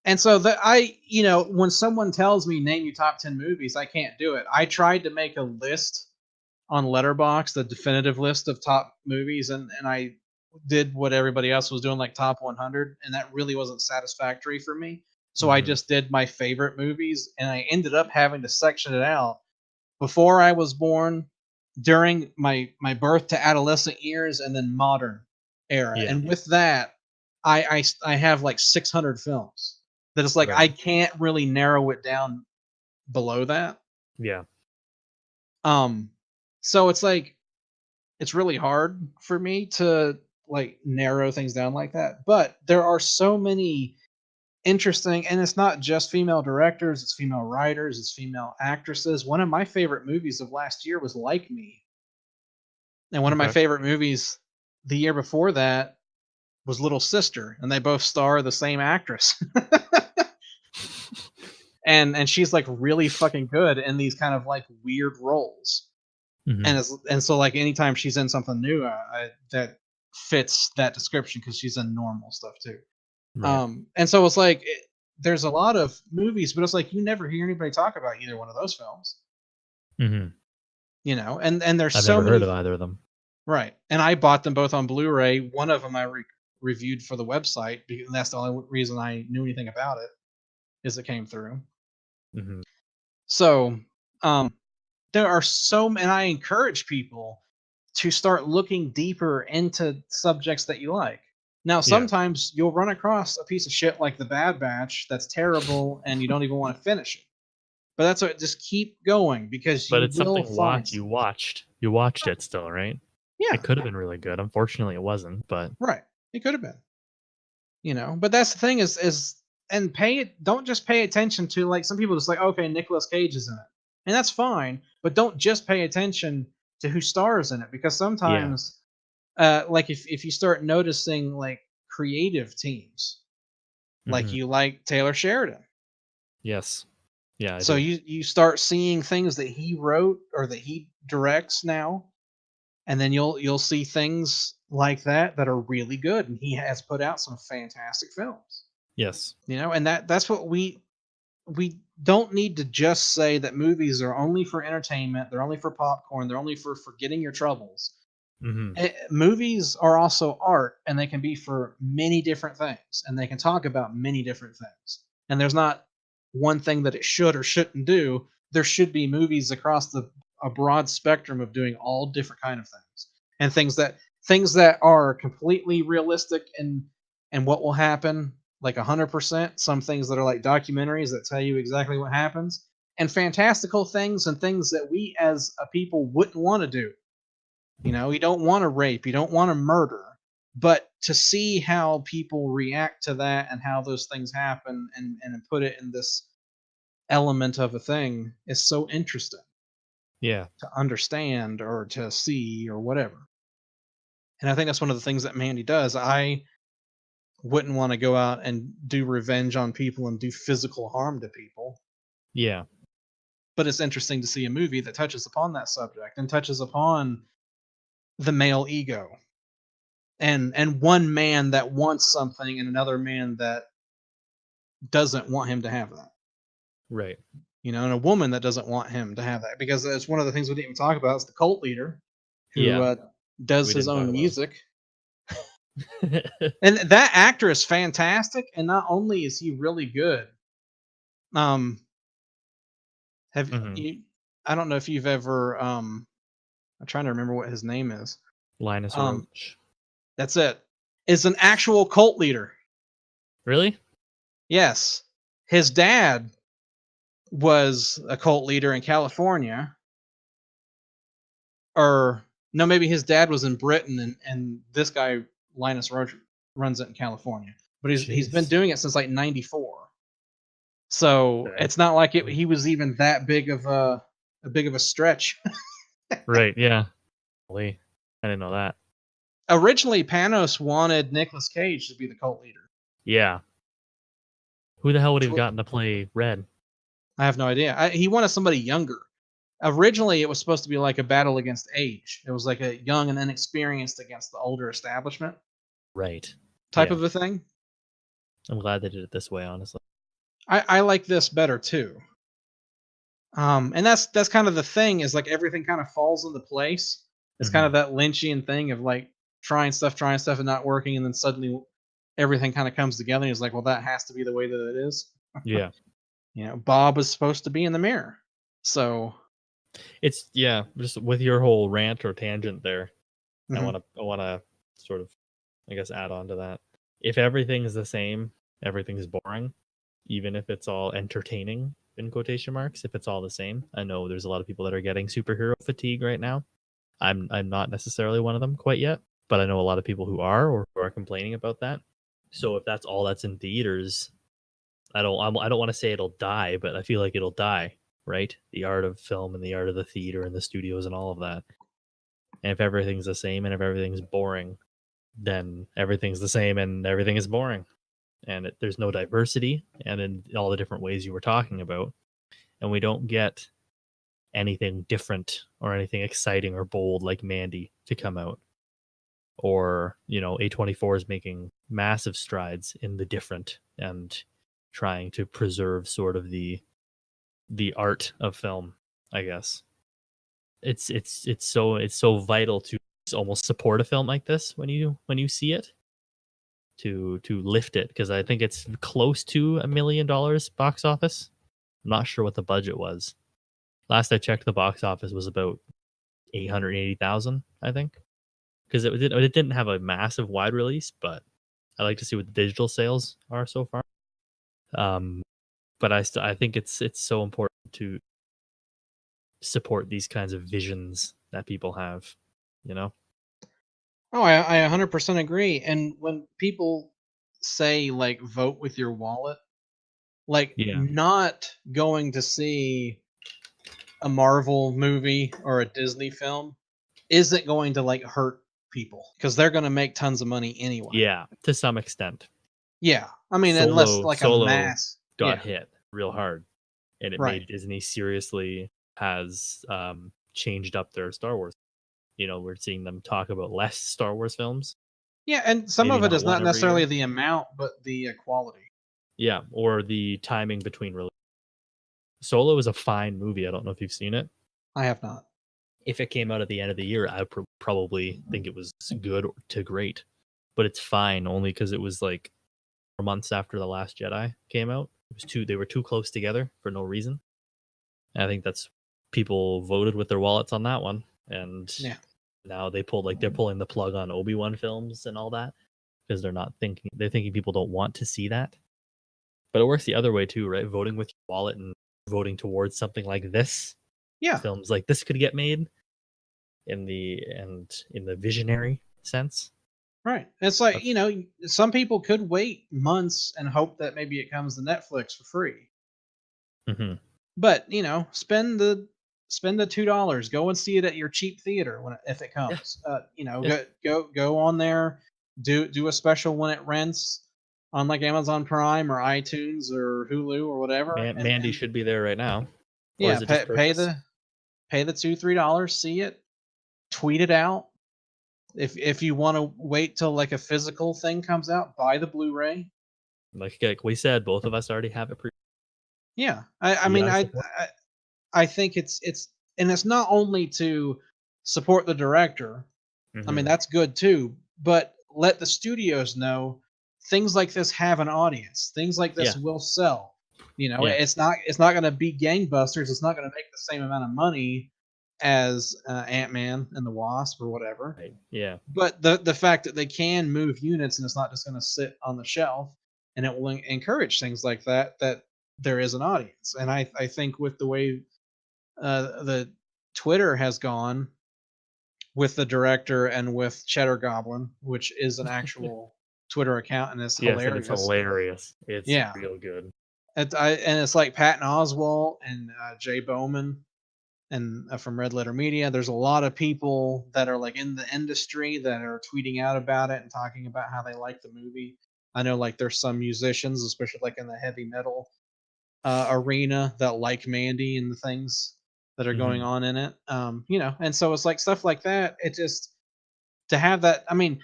S2: And so when someone tells me name your top 10 movies, I can't do it. I tried to make a list on Letterboxd, the definitive list of top movies, and I did what everybody else was doing, like top 100, and that really wasn't satisfactory for me. So I just did my favorite movies, and I ended up having to section it out before I was born, during my birth to adolescent years, and then modern era. Yeah. And with that, I have like 600 films. That it's like I can't really narrow it down below that.
S1: Yeah.
S2: So it's like it's really hard for me to like narrow things down like that. But there are so many interesting, and it's not just female directors, it's female writers, it's female actresses. One of my favorite movies of last year was Like Me, and one of my
S1: Okay.
S2: favorite movies the year before that was Little Sister, and they both star the same actress. And she's like really fucking good in these kind of like weird roles.
S1: Hmm.
S2: And so like anytime she's in something new, that fits that description because she's in normal stuff too.
S1: Right.
S2: And so it's like there's a lot of movies, but it's like you never hear anybody talk about either one of those films,
S1: Hmm.
S2: and there's
S1: I've
S2: so
S1: never heard
S2: many.
S1: of either of them.
S2: Right, and I bought them both on Blu-ray. One of them I reviewed for the website, and that's the only reason I knew anything about it, is it came through.
S1: Hmm.
S2: So, um, there are and I encourage people to start looking deeper into subjects that you like. Now,
S1: Yeah.
S2: sometimes you'll run across a piece of shit like The Bad Batch that's terrible and you don't even want to finish it. But that's what, just keep going because
S1: But
S2: you
S1: it's
S2: will
S1: something
S2: find
S1: you
S2: some.
S1: watched. You watched it still, right?
S2: Yeah,
S1: It could have been really good. Unfortunately, it wasn't. But
S2: right. It could have been, but that's the thing is and pay it don't just pay attention to, like, some people just like, okay, Nicolas Cage is in it. And that's fine, but don't just pay attention to who stars in it, because
S1: yeah.
S2: sometimes like if you start noticing like creative teams, like
S1: Hmm.
S2: you like Taylor Sheridan,
S1: Yes. Yeah, I
S2: so
S1: do.
S2: you start seeing things that he wrote or that he directs now, and then you'll see things like that are really good, and he has put out some fantastic films.
S1: Yes.
S2: And that's what we don't need to just say that movies are only for entertainment, they're only for popcorn, they're only for forgetting your troubles.
S1: Hmm.
S2: Movies are also art, and they can be for many different things, and they can talk about many different things. And there's not one thing that it should or shouldn't do. There should be movies across a broad spectrum of doing all different kind of things, and things that are completely realistic and what will happen, like 100%. Some things that are like documentaries that tell you exactly what happens, and fantastical things and things that we as a people wouldn't want to do. You don't want to rape, you don't want to murder, but to see how people react to that and how those things happen, and put it in this element of a thing is so interesting
S1: Yeah.
S2: to understand or to see or whatever. And I think that's one of the things that Mandy does. I wouldn't want to go out and do revenge on people and do physical harm to people,
S1: Yeah.
S2: but it's interesting to see a movie that touches upon that subject and touches upon the male ego, and one man that wants something and another man that doesn't want him to have that.
S1: Right.
S2: And a woman that doesn't want him to have that, because it's one of the things we didn't even talk about is the cult leader who
S1: Yeah.
S2: does
S1: We
S2: his
S1: didn't talk
S2: own
S1: about
S2: music.
S1: him.
S2: And that actor is fantastic, and not only is he really good, um have
S1: Hmm.
S2: you I don't know if you've ever I'm trying to remember what his name is.
S1: Linus
S2: um
S1: Roache.
S2: that's it, is an actual cult leader.
S1: Really?
S2: Yes, his dad was a cult leader in California, or no, maybe his dad was in Britain, and this guy Linus Roach runs it in California. But he's been
S1: Jeez.
S2: doing it since like '94, so
S1: Okay.
S2: it's not like he was even that big of a stretch.
S1: Right. Yeah. Holy. I didn't know that.
S2: Originally, Panos wanted Nicolas Cage to be the cult leader.
S1: Yeah. Who the hell would
S2: Which
S1: have gotten to play Red?
S2: I have no idea. He wanted somebody younger. Originally, it was supposed to be like a battle against age. It was like a young and inexperienced against the older establishment
S1: Right.
S2: type
S1: Yeah.
S2: of a thing.
S1: I'm glad they did it this way, honestly.
S2: I like this better too. And that's kind of the thing, is like everything kind of falls into place. It's kind
S1: Hmm.
S2: of that Lynchian thing of like trying stuff and not working, and then suddenly everything kind of comes together. And he's like, well, that has to be the way that it is.
S1: Yeah.
S2: Bob is supposed to be in the mirror. So,
S1: It's yeah. Just with your whole rant or tangent there,
S2: mhm.
S1: I want to sort of, I guess, add on to that. If everything's the same, everything's boring, even if it's all entertaining in quotation marks. If it's all the same, I know there's a lot of people that are getting superhero fatigue right now. I'm not necessarily one of them quite yet, but I know a lot of people who are, or who are complaining about that. So if that's all that's in theaters, I don't want to say it'll die, but I feel like it'll die, right? The art of film and the art of the theater and the studios and all of that. And if everything's the same and if everything's boring, then everything's the same and everything is boring. And there's no diversity and in all the different ways you were talking about. And we don't get anything different or anything exciting or bold like Mandy to come out. Or, A24 is making massive strides in the different and trying to preserve sort of the art of film, I guess. It's so vital to almost support a film like this when you see it, to lift it, because I think it's close to $1 million box office. I'm not sure what the budget was. Last I checked, the box office was about 880,000, I think, because it didn't have a massive wide release, but I like to see what the digital sales are so far. But I think it's so important to support these kinds of visions that people have, you know?
S2: Oh, I 100% agree. And when people say like vote with your wallet, like
S1: Yeah.
S2: not going to see a Marvel movie or a Disney film isn't going to like hurt people because they're going to make tons of money anyway.
S1: Yeah, to some extent.
S2: Yeah. I mean, unless like a
S1: Solo
S2: mass
S1: got hit real hard, and it
S2: right.
S1: made Disney seriously has changed up their Star Wars. We're seeing them talk about less Star Wars films.
S2: Yeah, and some
S1: Maybe
S2: of it
S1: not
S2: is
S1: one
S2: not
S1: every
S2: necessarily
S1: year.
S2: the amount, but the quality.
S1: Yeah, or the timing between release. Solo is a fine movie. I don't know if you've seen it.
S2: I have not.
S1: If it came out at the end of the year, I would probably think it was good to great. But it's fine only because it was like 4 months after The Last Jedi came out. They were too close together for no reason. And I think that's people voted with their wallets on that one, and now they're pulling the plug on Obi-Wan films and all that because they're thinking people don't want to see that. But it works the other way too, right? Voting with your wallet and voting towards something like this.
S2: Yeah.
S1: Films like this could get made in the visionary sense.
S2: Right. It's like, some people could wait months and hope that maybe it comes to Netflix for free.
S1: Mm-hmm.
S2: But, spend the $2, go and see it at your cheap theater if it comes. Go on there, do a special when it rents on like Amazon Prime or iTunes or Hulu or whatever.
S1: Mandy should be there right now. Or
S2: Yeah,
S1: is it just
S2: pay the $2-3, see it, tweet it out. If you want to wait till like a physical thing comes out, buy the Blu-ray.
S1: Like we said, both of us already have it.
S2: Yeah, I think it's and it's not only to support the director.
S1: Mm-hmm.
S2: I mean, that's good too, but let the studios know things like this have an audience. Things like this will sell. It's not going to be gangbusters. It's not going to make the same amount of money as Ant-Man and the Wasp or whatever.
S1: Right. Yeah.
S2: But the fact that they can move units and it's not just going to sit on the shelf, and it will encourage things like that there is an audience. And I think with the way the Twitter has gone with the director and with Cheddar Goblin, which is an actual Twitter account, and it's hilarious.
S1: And it's hilarious. It's real good.
S2: And it's like Patton Oswalt and Jay Bowman and from Red Letter Media. There's a lot of people that are like in the industry that are tweeting out about it and talking about how they like the movie. I know like there's some musicians, especially like in the heavy metal arena, that like Mandy and the things that are going on in it. And so it's like stuff like that. It just to have that. I mean,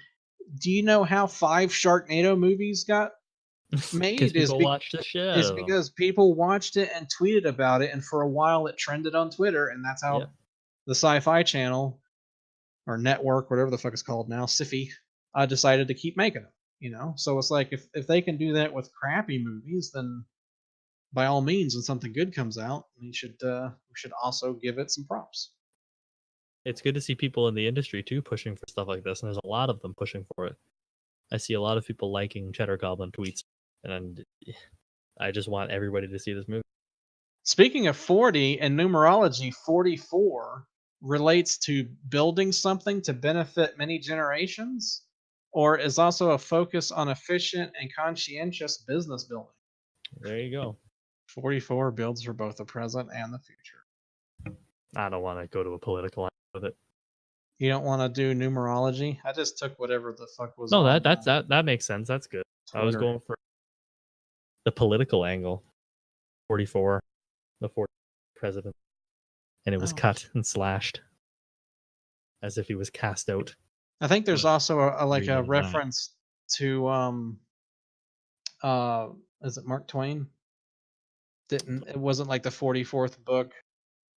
S2: do you know how 5 Sharknado movies got made?
S1: Watched the show.
S2: Is because people watched it and tweeted about it, and for a while it trended on Twitter, and that's how the Sci-Fi Channel or network, whatever the fuck it's called now, Syfy, decided to keep making it. So it's like if they can do that with crappy movies, then by all means, when something good comes out, we should also give it some props.
S1: It's good to see people in the industry too pushing for stuff like this, and there's a lot of them pushing for it. I see a lot of people liking Cheddar Goblin tweets, and I just want everybody to see this movie.
S2: Speaking of 40 and numerology, 44 relates to building something to benefit many generations, or is also a focus on efficient and conscientious business building.
S1: There you go.
S2: 44 builds for both the present and the future.
S1: I don't want to go to a political angle with it.
S2: You don't want to do numerology? I just took whatever the fuck was
S1: No,
S2: on
S1: that makes sense. That's good. I was
S2: Twitter.
S1: going for the political angle. 44, the 4th president, and it was
S2: Oh.
S1: cut and slashed as if he was cast out.
S2: I think there's
S1: But
S2: also a
S1: reason than that.
S2: reference to is it Mark Twain? It wasn't like the 44th book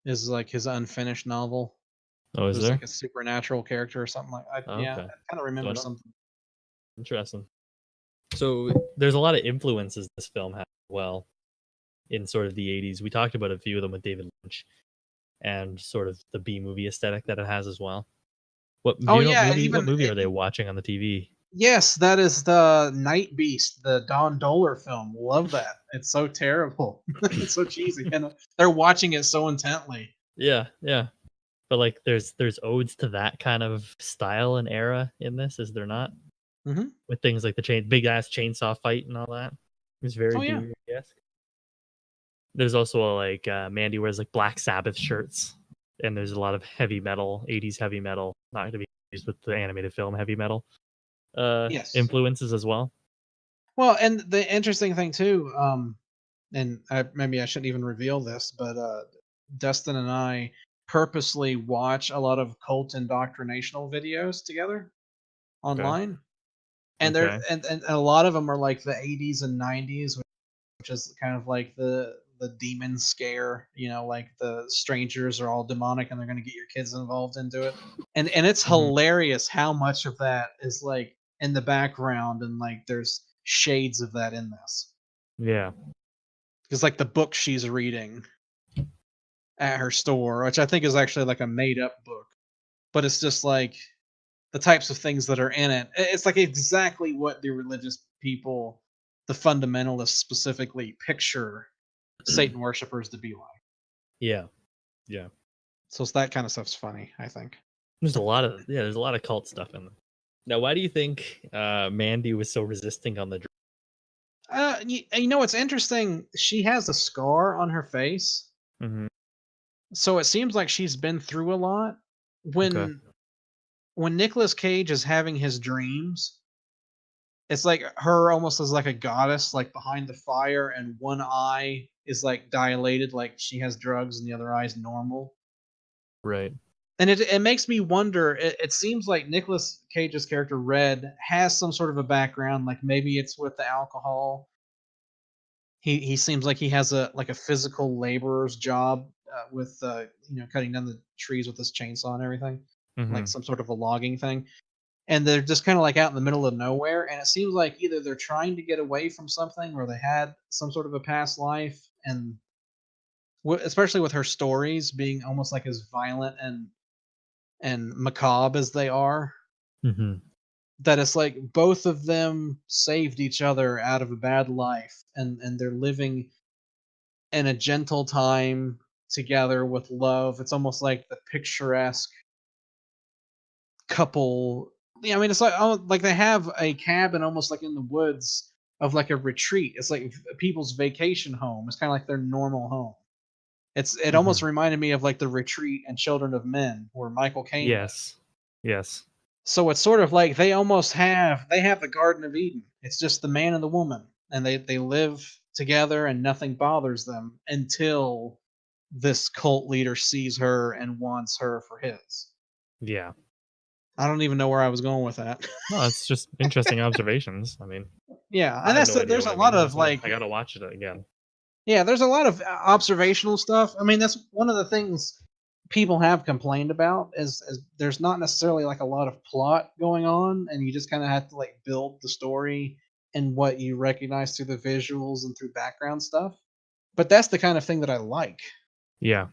S2: is like his unfinished novel.
S1: Oh, is
S2: There's
S1: there?
S2: like a supernatural character or something like
S1: Oh,
S2: yeah,
S1: okay.
S2: I kind of remember something.
S1: Interesting. So there's a lot of influences this film has as well in sort of the 80s. We talked about a few of them with David Lynch and sort of the B movie aesthetic that it has as well. What
S2: Oh
S1: you know,
S2: yeah,
S1: what movie are they watching on the TV?
S2: yes, that is the Night Beast, the Don Dohler film. Love that. It's so terrible. It's so cheesy, and they're watching it so intently.
S1: Yeah, yeah. But like there's odes to that kind of style and era in this, is there not?
S2: Mm-hmm.
S1: With things like the big ass chainsaw fight and all that. It's very
S2: Oh yeah.
S1: B-movie-esque. There's also like Mandy wears like Black Sabbath shirts, and there's a lot of heavy metal, 80s heavy metal, not to be used with the animated film heavy metal
S2: Yes.
S1: influences as well.
S2: Well, and the interesting thing too, and maybe I shouldn't even reveal this, but Dustin and I purposely watch a lot of cult indoctrinational videos together online, and
S1: Okay.
S2: and a lot of them are like the 80s and 90s, which is kind of like the demon scare, you know, like the strangers are all demonic and they're going to get your kids involved into it, and it's hilarious how much of that is like in the background, and like there's shades of that in this.
S1: Yeah.
S2: Because like the book she's reading at her store, which I think is actually like a made up book, but it's just like the types of things that are in it. It's like exactly what the religious people, the fundamentalists specifically, picture Satan worshippers to be like.
S1: Yeah. Yeah.
S2: So it's that kind of stuff's funny, I think.
S1: There's a lot of cult stuff in them. Now, why do you think Mandy was so resisting on the
S2: You know what's interesting? She has a scar on her face,
S1: mm-hmm.
S2: so it seems like she's been through a lot. When Nicolas Cage is having his dreams, it's like her almost as like a goddess, like behind the fire, and one eye is like dilated, like she has drugs, and the other eye is normal.
S1: Right.
S2: And it makes me wonder. It seems like Nicolas Cage's character Red has some sort of a background, like maybe it's with the alcohol. He seems like he has a like a physical laborer's job with you know, cutting down the trees with this chainsaw and everything, like some sort of a logging thing. And they're just kind of like out in the middle of nowhere, and it seems like either they're trying to get away from something or they had some sort of a past life, and especially with her stories being almost like as violent and macabre as they are,
S1: Mm-hmm.
S2: that it's like both of them saved each other out of a bad life, and they're living in a gentle time together with love. It's almost like the picturesque couple. Yeah, I mean, it's like, oh, like they have a cabin almost like in the woods of like a retreat. It's like people's vacation home. It's kind of like their normal home. It almost reminded me of like the retreat and Children of Men where Michael Caine
S1: Yes. Yes.
S2: So it's sort of like they have the Garden of Eden. It's just the man and the woman, and they live together and nothing bothers them until this cult leader sees her and wants her for his.
S1: Yeah.
S2: I don't even know where I was going with that.
S1: No, it's just interesting observations. I mean,
S2: Yeah,
S1: I
S2: and
S1: have
S2: that's
S1: no idea
S2: there's
S1: what
S2: a
S1: it
S2: lot
S1: means.
S2: of like
S1: I gotta watch it again.
S2: yeah, there's a lot of observational stuff. I mean, that's one of the things people have complained about is there's not necessarily like a lot of plot going on, and you just kind of have to like build the story and what you recognize through the visuals and through background stuff. But that's the kind of thing that I like,
S1: Yeah.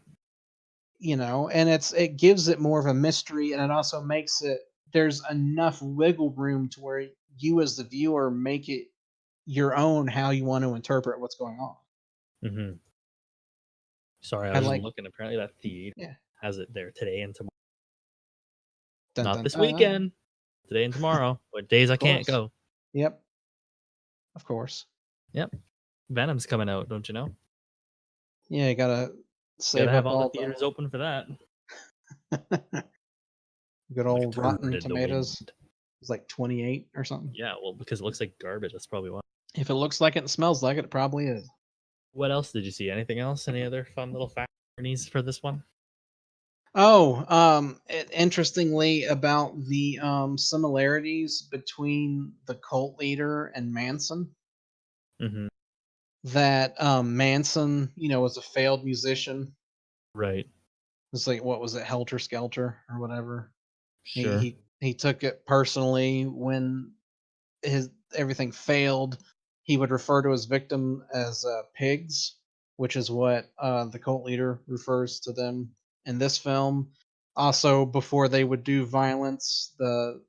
S2: you know, and it gives it more of a mystery, and it also makes it there's enough wiggle room to where you as the viewer make it your own how you want to interpret what's going on.
S1: Mm-hmm. Sorry, I
S2: I
S1: was just
S2: like
S1: looking. Apparently, that theater
S2: yeah.
S1: has it there today and tomorrow.
S2: Dun,
S1: Not
S2: dun,
S1: this
S2: dun.
S1: weekend. Today and tomorrow. But days I
S2: Of
S1: can't
S2: course.
S1: go.
S2: Yep. Of course.
S1: Yep. Venom's coming out, don't you know?
S2: Yeah, you gotta save
S1: Gotta have
S2: up
S1: all the
S2: all
S1: theaters open for that.
S2: the good
S1: Like
S2: old Rotten
S1: third in the
S2: Tomatoes.
S1: wind.
S2: It's like 28 or something.
S1: Yeah, well, because it looks like garbage. That's probably why.
S2: If it looks like it and smells like it, it probably is.
S1: What else did you see? Anything else? Any other fun little facts for this one?
S2: Oh, interestingly, about the similarities between the cult leader and Manson,
S1: Mm-hmm.
S2: that Manson, was a failed musician.
S1: Right.
S2: It's like, what was it, Helter Skelter or whatever. He
S1: Sure.
S2: he he took it personally when his everything failed. He would refer to his victim as pigs, which is what the cult leader refers to them in this film. Also, before they would do violence, the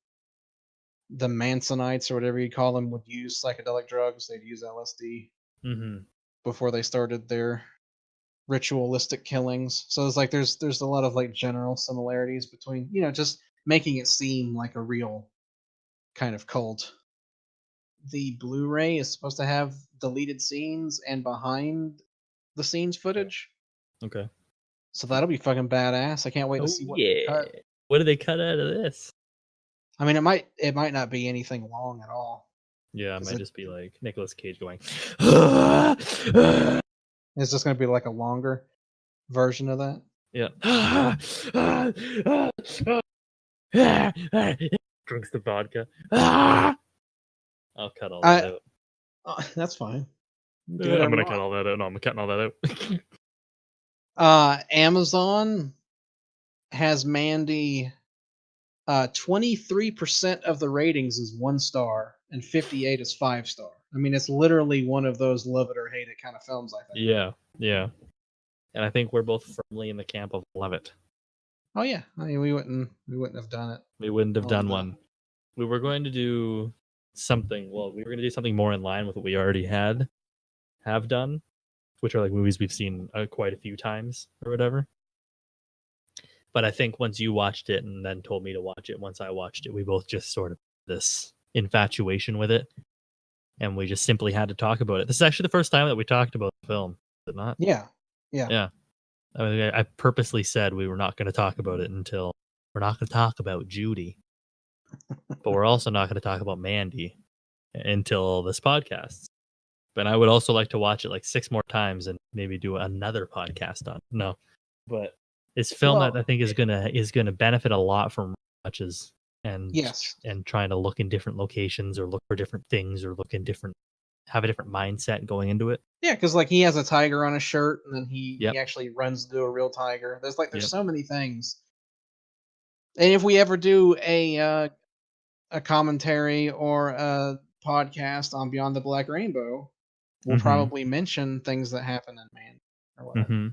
S2: Mansonites or whatever you call them would use psychedelic drugs. They'd use LSD
S1: Mm-hmm.
S2: before they started their ritualistic killings. So it's like there's a lot of like general similarities between just making it seem like a real kind of cult. The Blu-ray is supposed to have deleted scenes and behind the scenes footage.
S1: Okay.
S2: So that'll be fucking badass. I can't wait to
S1: Oh
S2: see what they
S1: yeah.
S2: cut.
S1: What did they cut out of this?
S2: I mean, it might not be anything long at all
S1: Yeah, it
S2: because
S1: might just be like Nicolas Cage going.
S2: it's just going to be like a longer version of that.
S1: Yeah. Drinks the vodka. I'll cut all that
S2: I
S1: out.
S2: That's fine. Do
S1: I'm
S2: whatever you
S1: gonna cut
S2: want.
S1: all that out. No, I'm cutting all that out.
S2: Amazon has Mandy. 23% of the ratings is 1 star and 58 is 5 star. I mean, it's literally one of those love it or hate it kind of films, I think.
S1: Yeah, yeah. And I think we're both firmly in the camp of love it.
S2: Oh yeah, I mean, we wouldn't have done it.
S1: We wouldn't have
S2: on
S1: done
S2: the-
S1: one. We were going to do something. Well, we were going to do something more in line with what we already have done, which are like movies we've seen quite a few times or whatever. But I think once you watched it and then told me to watch it, once I watched it, we both just sort of this infatuation with it, and we just simply had to talk about it. This is actually the first time that we talked about the film, is it not?
S2: Yeah, yeah.
S1: Yeah. I mean, I purposely said we were not going to talk about it until we're not going to talk about Judy, but we're also not going to talk about Mandy until this podcast. But I would also like to watch it like 6 more times and maybe do another podcast on. No, but it's film that
S2: Well,
S1: I think is gonna benefit a lot from watches and
S2: yes,
S1: and trying to look in different locations or look for different things or have a different mindset going into it.
S2: yeah, because like he has a tiger on his shirt, and then he
S1: Yep.
S2: actually runs to a real tiger. There's
S1: Yep.
S2: so many things. And if we ever do a commentary or a podcast on Beyond the Black Rainbow, we'll
S1: Mm-hmm.
S2: probably mention things that happen in Man or whatever.
S1: Mm-hmm.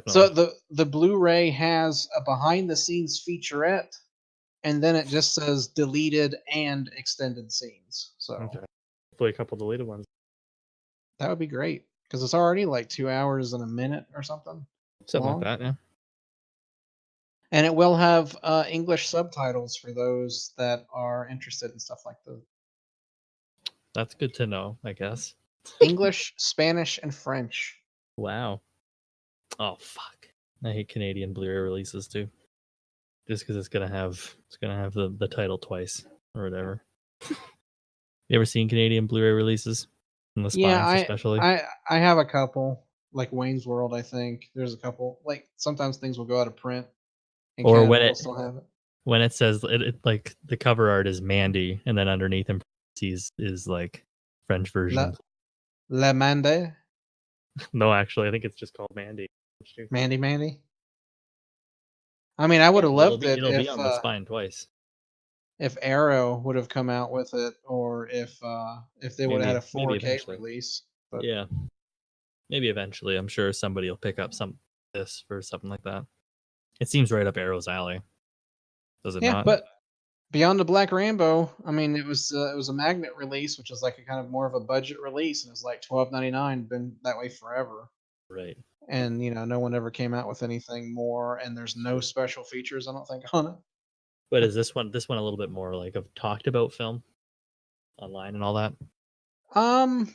S2: So
S1: Definitely.
S2: the Blu-ray has a behind the scenes featurette, and then it just says deleted and extended scenes. So
S1: Okay. Hopefully a couple deleted ones.
S2: that would be great because it's already like 2 hours and a minute or something
S1: Something
S2: long,
S1: like that, yeah.
S2: and it will have English subtitles for those that are interested in stuff like the
S1: That's good to know, I guess.
S2: English, Spanish, and French.
S1: Wow. Oh fuck. I hate Canadian Blu-ray releases too. Just because it's gonna have the title twice or whatever. You ever seen Canadian Blu-ray releases? In the
S2: Yeah,
S1: spines, especially.
S2: I have a couple like Wayne's World. I think there's a couple. Like sometimes things will go out of print, and
S1: Or
S2: Canada will still have it.
S1: when it says it like the cover art is Mandy, and then underneath in parentheses is like French version.
S2: La Mande,
S1: No, actually, I think it's just called Mandy.
S2: Mandy. I mean, I would
S1: Yeah,
S2: have
S1: well, it'll
S2: loved
S1: be
S2: it
S1: it'll be on the spine twice.
S2: if Arrow would have come out with it, or if they would have had a
S1: Maybe
S2: 4K
S1: eventually.
S2: release. But
S1: Yeah, maybe eventually. I'm sure somebody will pick up this for something like that. It seems right up Arrow's alley. Does it
S2: yeah,
S1: not?
S2: but Beyond the Black Rainbow, I mean, it was a magnet release, which is like a kind of more of a budget release, and it's like $12.99. Been that way forever.
S1: Right.
S2: And no one ever came out with anything more, and there's no special features, I don't think, on it.
S1: But is this one a little bit more like of talked about film online and all that?
S2: Um,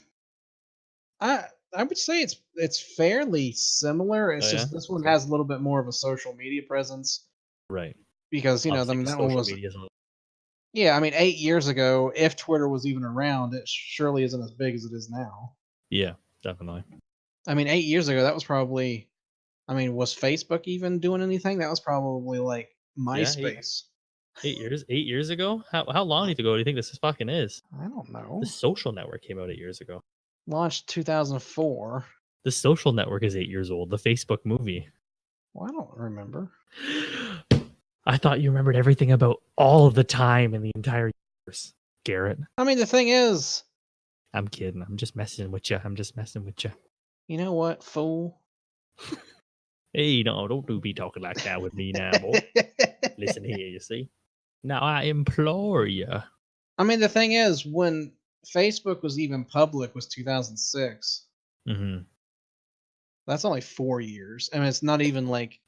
S2: I would say it's fairly similar.
S1: Oh
S2: It's
S1: yeah,
S2: just this one has a little bit more of a social media presence
S1: right.
S2: because
S1: Obviously,
S2: I mean
S1: 'cause
S2: that one
S1: social
S2: was
S1: media is on.
S2: yeah. I mean 8 years ago, if Twitter was even around, it surely isn't as big as it is now.
S1: Yeah, definitely.
S2: I mean 8 years ago, that was probably. I mean, was Facebook even doing anything? That was probably like
S1: Yeah,
S2: MySpace.
S1: 8 years. 8 years ago. How long ago do you think this fucking is?
S2: I don't
S1: The
S2: know.
S1: Social Network came out 8 years ago.
S2: Launched 2004.
S1: The Social Network is 8 years old. The Facebook movie.
S2: Well, I don't remember.
S1: I thought you remembered everything about all of the time in the entire universe, Garrett.
S2: I mean, the thing is,
S1: I'm kidding. I'm just messing with you.
S2: you know what, fool?
S1: Hey, no, don't be talking like that with me now, boy. Listen here, you see. Now I implore you.
S2: I mean, the thing is, when Facebook was even public was 2006.
S1: Mm-hmm.
S2: That's only 4 years. I mean, it's not even like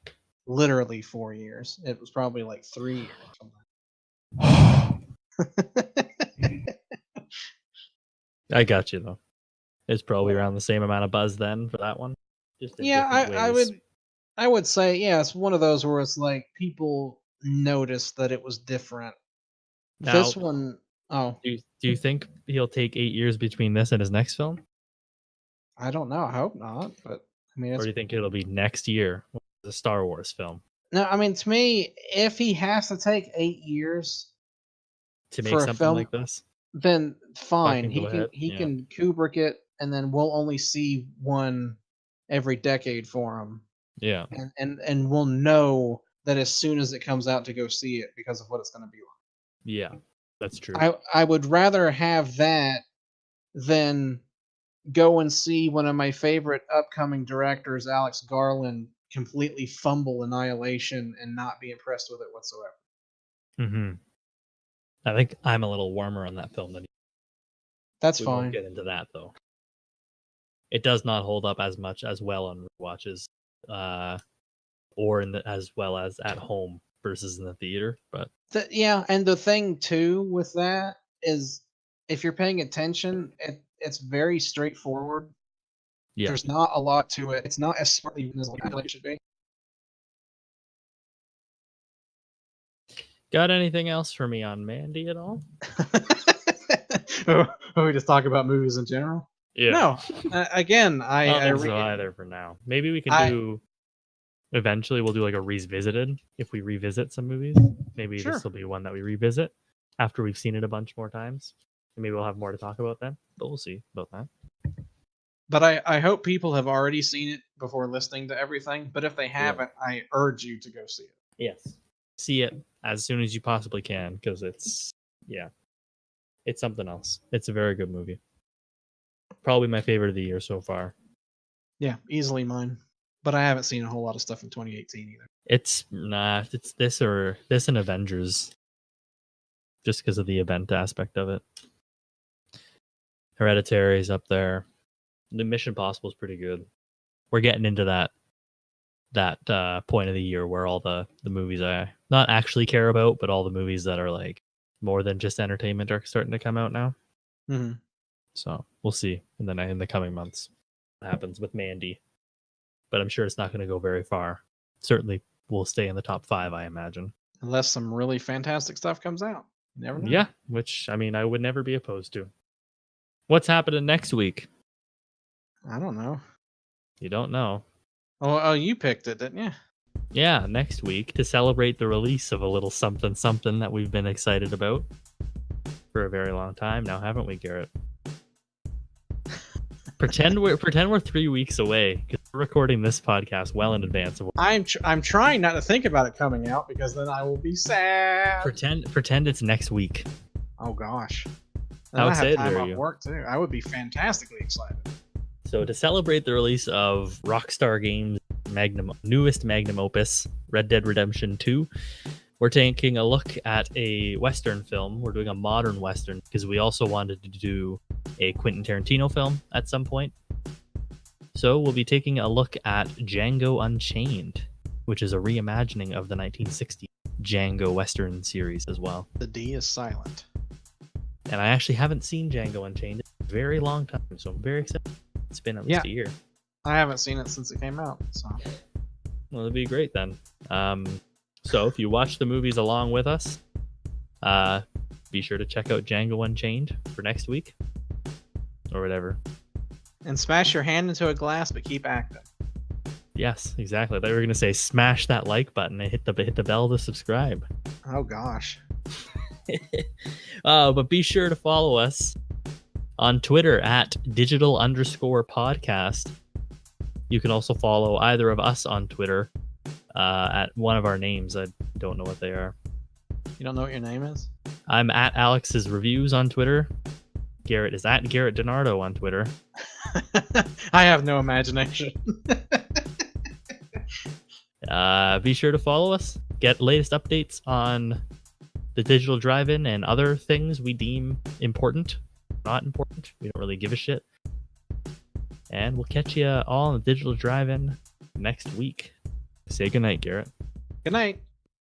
S2: literally 4 years. It was probably like 3 years or something.
S1: I got you though. It's probably around the same amount of buzz then for that one, just in
S2: Yeah,
S1: different
S2: I
S1: ways.
S2: would say yeah, it's one of those where it's like people noticed that it was different.
S1: Now,
S2: This one, oh,
S1: do you think he'll take 8 years between this and his next film,
S2: I don't know. I hope not, but I mean,
S1: or
S2: it's
S1: do you think it'll be next year, the Star Wars film,
S2: no. I mean, to me, if he has to take 8 years
S1: to make
S2: for a
S1: something
S2: film,
S1: like this?
S2: then fine.
S1: Fucking go ahead.
S2: He
S1: Yeah.
S2: can Kubrick it, and then we'll only see one every decade for him,
S1: Yeah.
S2: and we'll know that as soon as it comes out to go see it because of what it's going to be like.
S1: Yeah. That's true.
S2: I would rather have that than go and see one of my favorite upcoming directors, Alex Garland, completely fumble Annihilation and not be impressed with it whatsoever.
S1: Mm-hmm. I think I'm a little warmer on that film than you.
S2: That's
S1: We
S2: fine.
S1: won't get into that though. It does not hold up as well on watches, or as well as at home versus in the theater. But
S2: Yeah, and the thing too with that is if you're paying attention, it's very straightforward.
S1: yeah,
S2: There's not a lot to it. It's not as smartly written as it should be.
S1: got anything else for me on Mandy at all?
S2: We just talk about movies in general.
S1: Yeah.
S2: No, again,
S1: I don't think so either for now. Maybe we can do. Eventually, we'll do like a revisited if we revisit some movies. Maybe
S2: Sure.
S1: this will be one that we revisit after we've seen it a bunch more times. And maybe we'll have more to talk about then. But we'll see about that.
S2: But I hope people have already seen it before listening to everything. But if they haven't, I urge you to go see it.
S1: Yes. See it as soon as you possibly can because it's something else. It's a very good movie. Probably my favorite of the year so far.
S2: Yeah, easily mine. But I haven't seen a whole lot of stuff in 2018 either.
S1: It's this and Avengers. Just because of the event aspect of it. Hereditary is up there. The Mission Impossible is pretty good. We're getting into that point of the year where all the movies I not actually care about, but all the movies that are like more than just entertainment are starting to come out now.
S2: Mm-hmm.
S1: So we'll see in the coming months what happens with Mandy. But I'm sure it's not going to go very far. Certainly will stay in the top 5, I imagine.
S2: Unless some really fantastic stuff comes out. You never know.
S1: Yeah, which I mean I would never be opposed to. What's happening next week?
S2: I don't know.
S1: You don't know.
S2: Oh, you picked it, didn't you?
S1: Yeah, next week to celebrate the release of a little something that we've been excited about for a very long time now, haven't we, Garrett? pretend we're 3 weeks away because we're recording this podcast well in advance of.
S2: I'm trying not to think about it coming out because then I will be sad.
S1: Pretend it's next week.
S2: Oh gosh.
S1: How excited
S2: I have time
S1: are
S2: off
S1: you?
S2: work too. I would be fantastically excited.
S1: So to celebrate the release of Rockstar Games' newest magnum opus, Red Dead Redemption 2, we're taking a look at a Western film. We're doing a modern Western because we also wanted to do a Quentin Tarantino film at some point. So we'll be taking a look at Django Unchained, which is a reimagining of the 1960s Django Western series as well.
S2: The D is silent.
S1: And I actually haven't seen Django Unchained in a very long time, so I'm very excited. It's been at least a year.
S2: I haven't seen it since it came out. So,
S1: well, it'd be great then. So if you watch the movies along with us, be sure to check out Django Unchained for next week, or whatever.
S2: And smash your hand into a glass, but keep acting.
S1: Yes, exactly. They were gonna say smash that like button and hit the bell to subscribe.
S2: Oh gosh.
S1: But be sure to follow us on Twitter at digital_podcast. You can also follow either of us on Twitter at one of our names. I don't know what they are.
S2: You don't know what your name is?
S1: I'm at Alex's Reviews on Twitter. Garrett is at Garrett Donardo on Twitter.
S2: I have no imagination.
S1: Be sure to follow us. Get latest updates on the Digital Drive-In and other things we deem important. Not important. We don't really give a shit. And we'll catch you all on the Digital Drive-In next week. Say goodnight, Garrett.
S2: Good night.